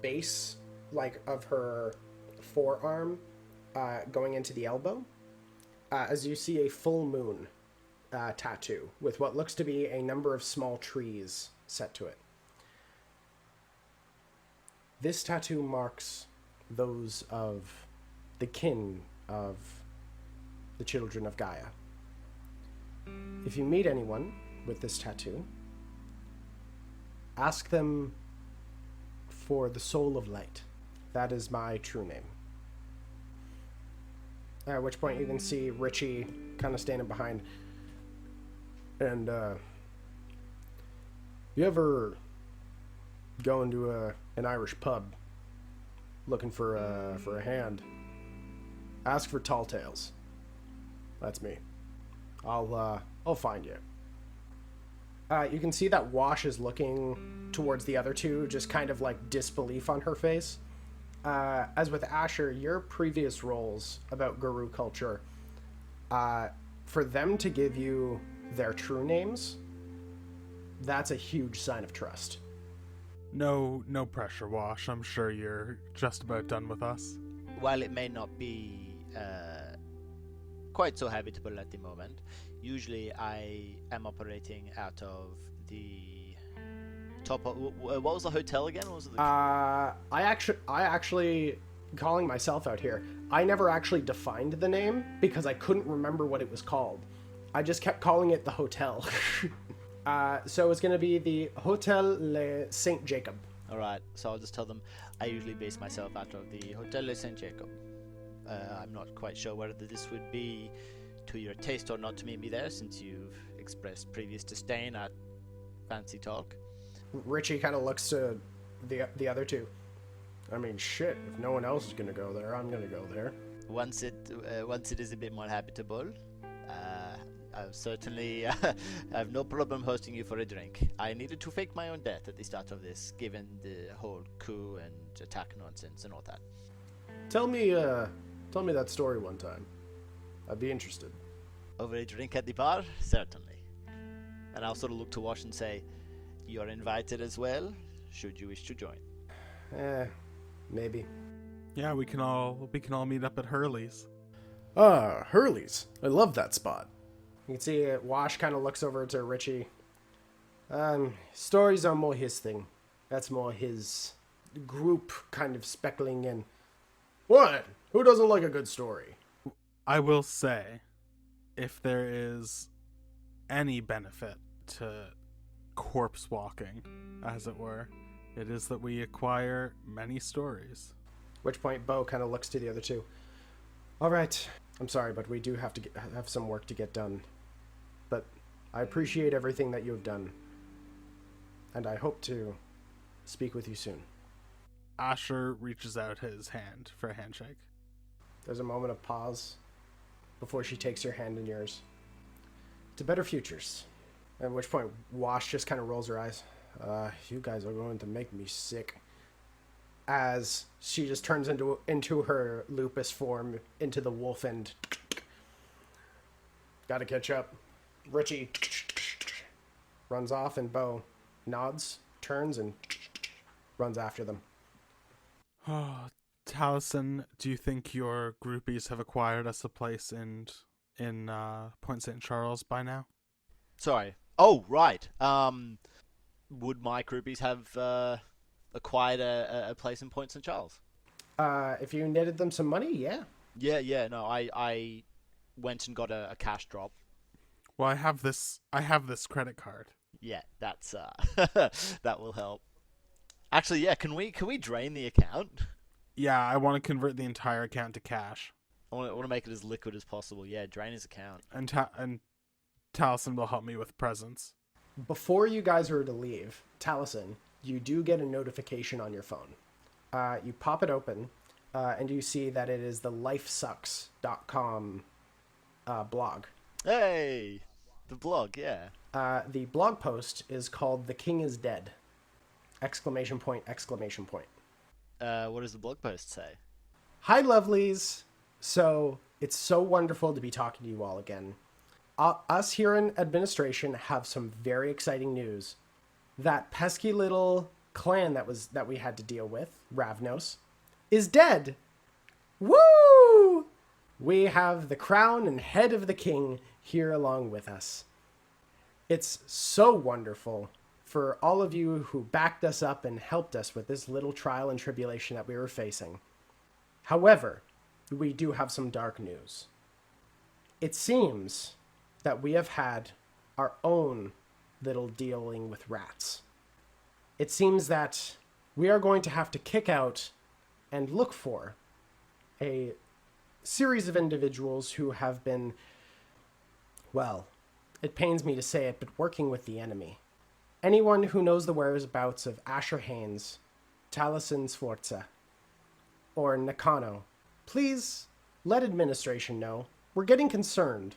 A: base, like, of her forearm, going into the elbow. As you see a full moon tattoo with what looks to be a number of small trees set to it. This tattoo marks those of the kin of the children of Gaia. If you meet anyone with this tattoo, ask them for the Soul of Light. That is my true name. At which point you can see Richie kind of standing behind. And, you ever go into an Irish pub looking for a hand? Ask for Tall Tales. That's me. I'll find you. You can see that Wash is looking towards the other two, just kind of like disbelief on her face. As with Asher, your previous roles about Guru culture, for them to give you their true names, that's a huge sign of trust.
B: No pressure, Wash. I'm sure you're just about done with us.
C: While it may not be quite so habitable at the moment, usually I am operating out of the top of, what was the hotel again? What was it?
A: I actually, calling myself out here, I never actually defined the name because I couldn't remember what it was called. I just kept calling it the hotel. So it's going to be the Hotel Le Saint Jacob.
C: Alright, so I'll just tell them I usually base myself out of the Hotel Le Saint Jacob. I'm not quite sure whether this would be to your taste or not to meet me there, since you've expressed previous disdain at fancy talk.
A: Richie kind of looks to the other two. I mean, shit, if no one else is going to go there, I'm going to go there.
C: Once it is a bit more habitable, I've certainly have no problem hosting you for a drink. I needed to fake my own death at the start of this, given the whole coup and attack nonsense and all that.
A: Tell me that story one time. I'd be interested.
C: Over a drink at the bar? Certainly. And I'll sort of look to Wash and say, you're invited as well, should you wish to join.
A: Maybe.
B: Yeah, we can all meet up at Hurley's.
A: Ah, Hurley's. I love that spot. You can see Wash kind of looks over to Richie. Stories are more his thing. That's more his group kind of speckling in. What? Who doesn't like a good story?
B: I will say, if there is any benefit to corpse walking, as it were, it is that we acquire many stories.
A: At which point Bo kind of looks to the other two. All right, I'm sorry, but we do have to have some work to get done. But I appreciate everything that you have done. And I hope to speak with you soon.
B: Asher reaches out his hand for a handshake.
A: There's a moment of pause before she takes your hand in yours. To better futures. At which point, Wash just kind of rolls her eyes. You guys are going to make me sick. As she just turns into her lupus form, into the wolf, and gotta catch up. Richie runs off, and Bo nods, turns, and runs after them.
B: Oh, Talisen, do you think your groupies have acquired us a place in Point St. Charles by now?
C: Sorry. Oh, right. Would my groupies have acquired a place in Point St. Charles?
A: If you netted them some money, yeah.
C: Yeah. No, I went and got a cash drop.
B: Well, I have this credit card.
C: Yeah, that's that will help. Actually, yeah. Can we drain the account?
B: Yeah, I want to convert the entire account to cash.
C: I want to make it as liquid as possible. Yeah, drain his account.
B: And Taliesin will help me with presents.
A: Before you guys are to leave, Taliesin, you do get a notification on your phone. You pop it open, and you see that it is the lifesucks.com blog.
C: Hey, the blog, yeah.
A: The blog post is called "The King is Dead!" Exclamation point, exclamation point.
C: What does the blog post say?
A: Hi, lovelies. So, it's so wonderful to be talking to you all again. Us here in administration have some very exciting news. That pesky little clan that we had to deal with, Ravnos, is dead. Woo! We have the crown and head of the king here along with us. It's so wonderful for all of you who backed us up and helped us with this little trial and tribulation that we were facing. However, we do have some dark news. It seems that we have had our own little dealing with rats. It seems that we are going to have to kick out and look for a series of individuals who have been, well, it pains me to say it, but working with the enemy. Anyone who knows the whereabouts of Asher Haynes, Talisen Sforza, or Nakano, please let administration know. We're getting concerned,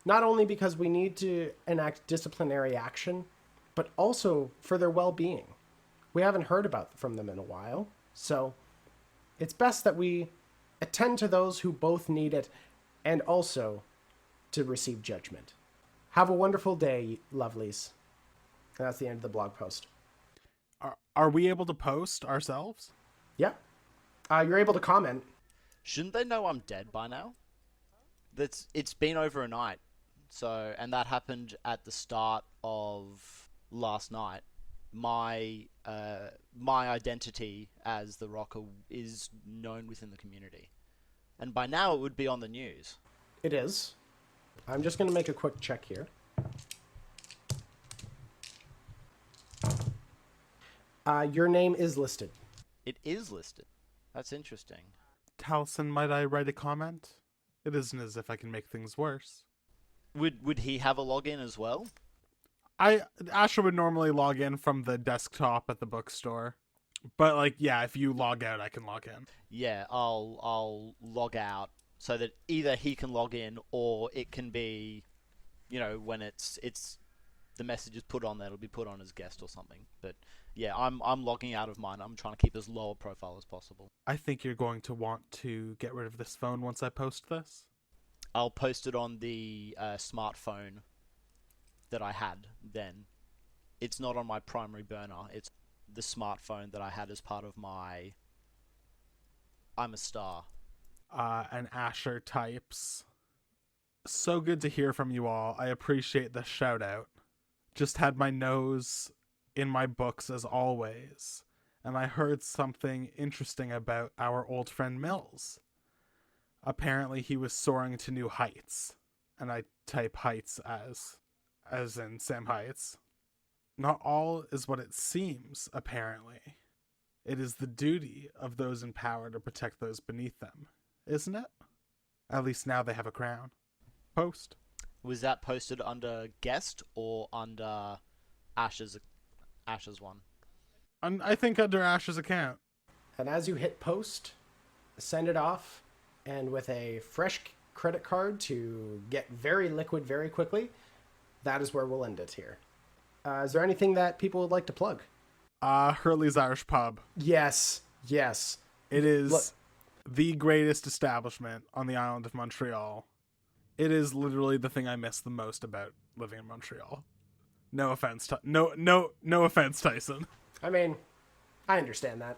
A: not only because we need to enact disciplinary action, but also for their well-being. We haven't heard from them in a while, so it's best that we attend to those who both need it and also to receive judgment. Have a wonderful day, lovelies. And that's the end of the blog post.
B: Are we able to post ourselves?
A: Yeah. You're able to comment.
C: Shouldn't they know I'm dead by now? It's been over a night. So, and that happened at the start of last night. My identity as the Rocker is known within the community. And by now it would be on the news.
A: It is. I'm just going to make a quick check here. Your name is listed.
C: It is listed. That's interesting.
B: Taliesin, might I write a comment? It isn't as if I can make things worse.
C: Would he have a login as well?
B: Asher would normally log in from the desktop at the bookstore. But if you log out, I can log in.
C: Yeah, I'll log out so that either he can log in or it can be, when it's the message is put on there, it'll be put on as guest or something. But yeah, I'm logging out of mine. I'm trying to keep as low a profile as possible.
B: I think you're going to want to get rid of this phone once I post this.
C: I'll post it on the smartphone that I had then. It's not on my primary burner. It's the smartphone that I had as part of my I'm a Star.
B: and Asher types. So good to hear from you all. I appreciate the shout out. Just had my nose in my books as always, and I heard something interesting about our old friend Mills. Apparently he was soaring to new heights, and I type heights as in Sam Heights. Not all is what it seems, apparently. It is the duty of those in power to protect those beneath them, isn't it? At least now they have a crown. Post.
C: Was that posted under guest or under Ash's one?
B: I think under Ash's account.
A: And as you hit post, send it off, and with a fresh credit card to get very liquid very quickly, that is where we'll end it here. Is there anything that people would like to plug?
B: Hurley's Irish Pub.
A: Yes.
B: It is the greatest establishment on the island of Montreal. It is literally the thing I miss the most about living in Montreal. No offense, no offense, Tyson.
A: I mean, I understand that.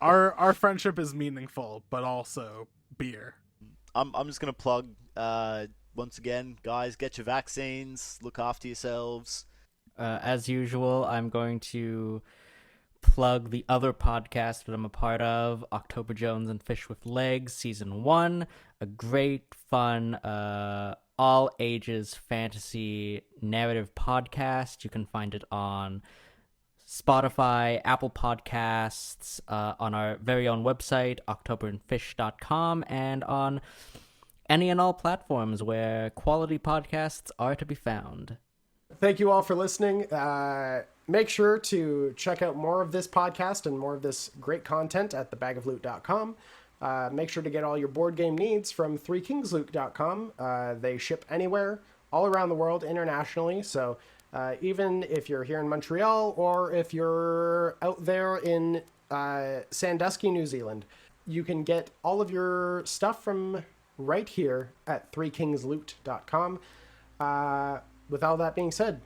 B: Our friendship is meaningful, but also beer.
C: I'm just gonna plug once again, guys. Get your vaccines. Look after yourselves.
D: As usual, I'm going to plug the other podcast that I'm a part of, October Jones and Fish with Legs, Season 1. A great, fun, all ages fantasy narrative podcast. You can find it on Spotify, Apple Podcasts, on our very own website, octoberandfish.com, and on any and all platforms where quality podcasts are to be found.
A: Thank you all for listening. Make sure to check out more of this podcast and more of this great content at thebagofloot.com. Make sure to get all your board game needs from threekingsloot.com. They ship anywhere, all around the world, internationally. So even if you're here in Montreal or if you're out there in Sandusky, New Zealand, you can get all of your stuff from right here at threekingsloot.com. With all that being said,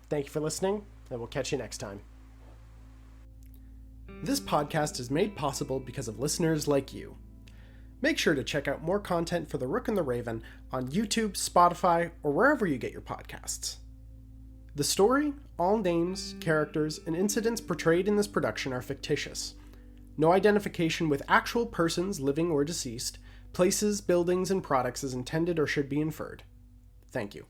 A: thank you for listening, and we'll catch you next time. This podcast is made possible because of listeners like you. Make sure to check out more content for The Rook and the Raven on YouTube, Spotify, or wherever you get your podcasts. The story, all names, characters, and incidents portrayed in this production are fictitious. No identification with actual persons, living or deceased, places, buildings, and products is intended or should be inferred. Thank you.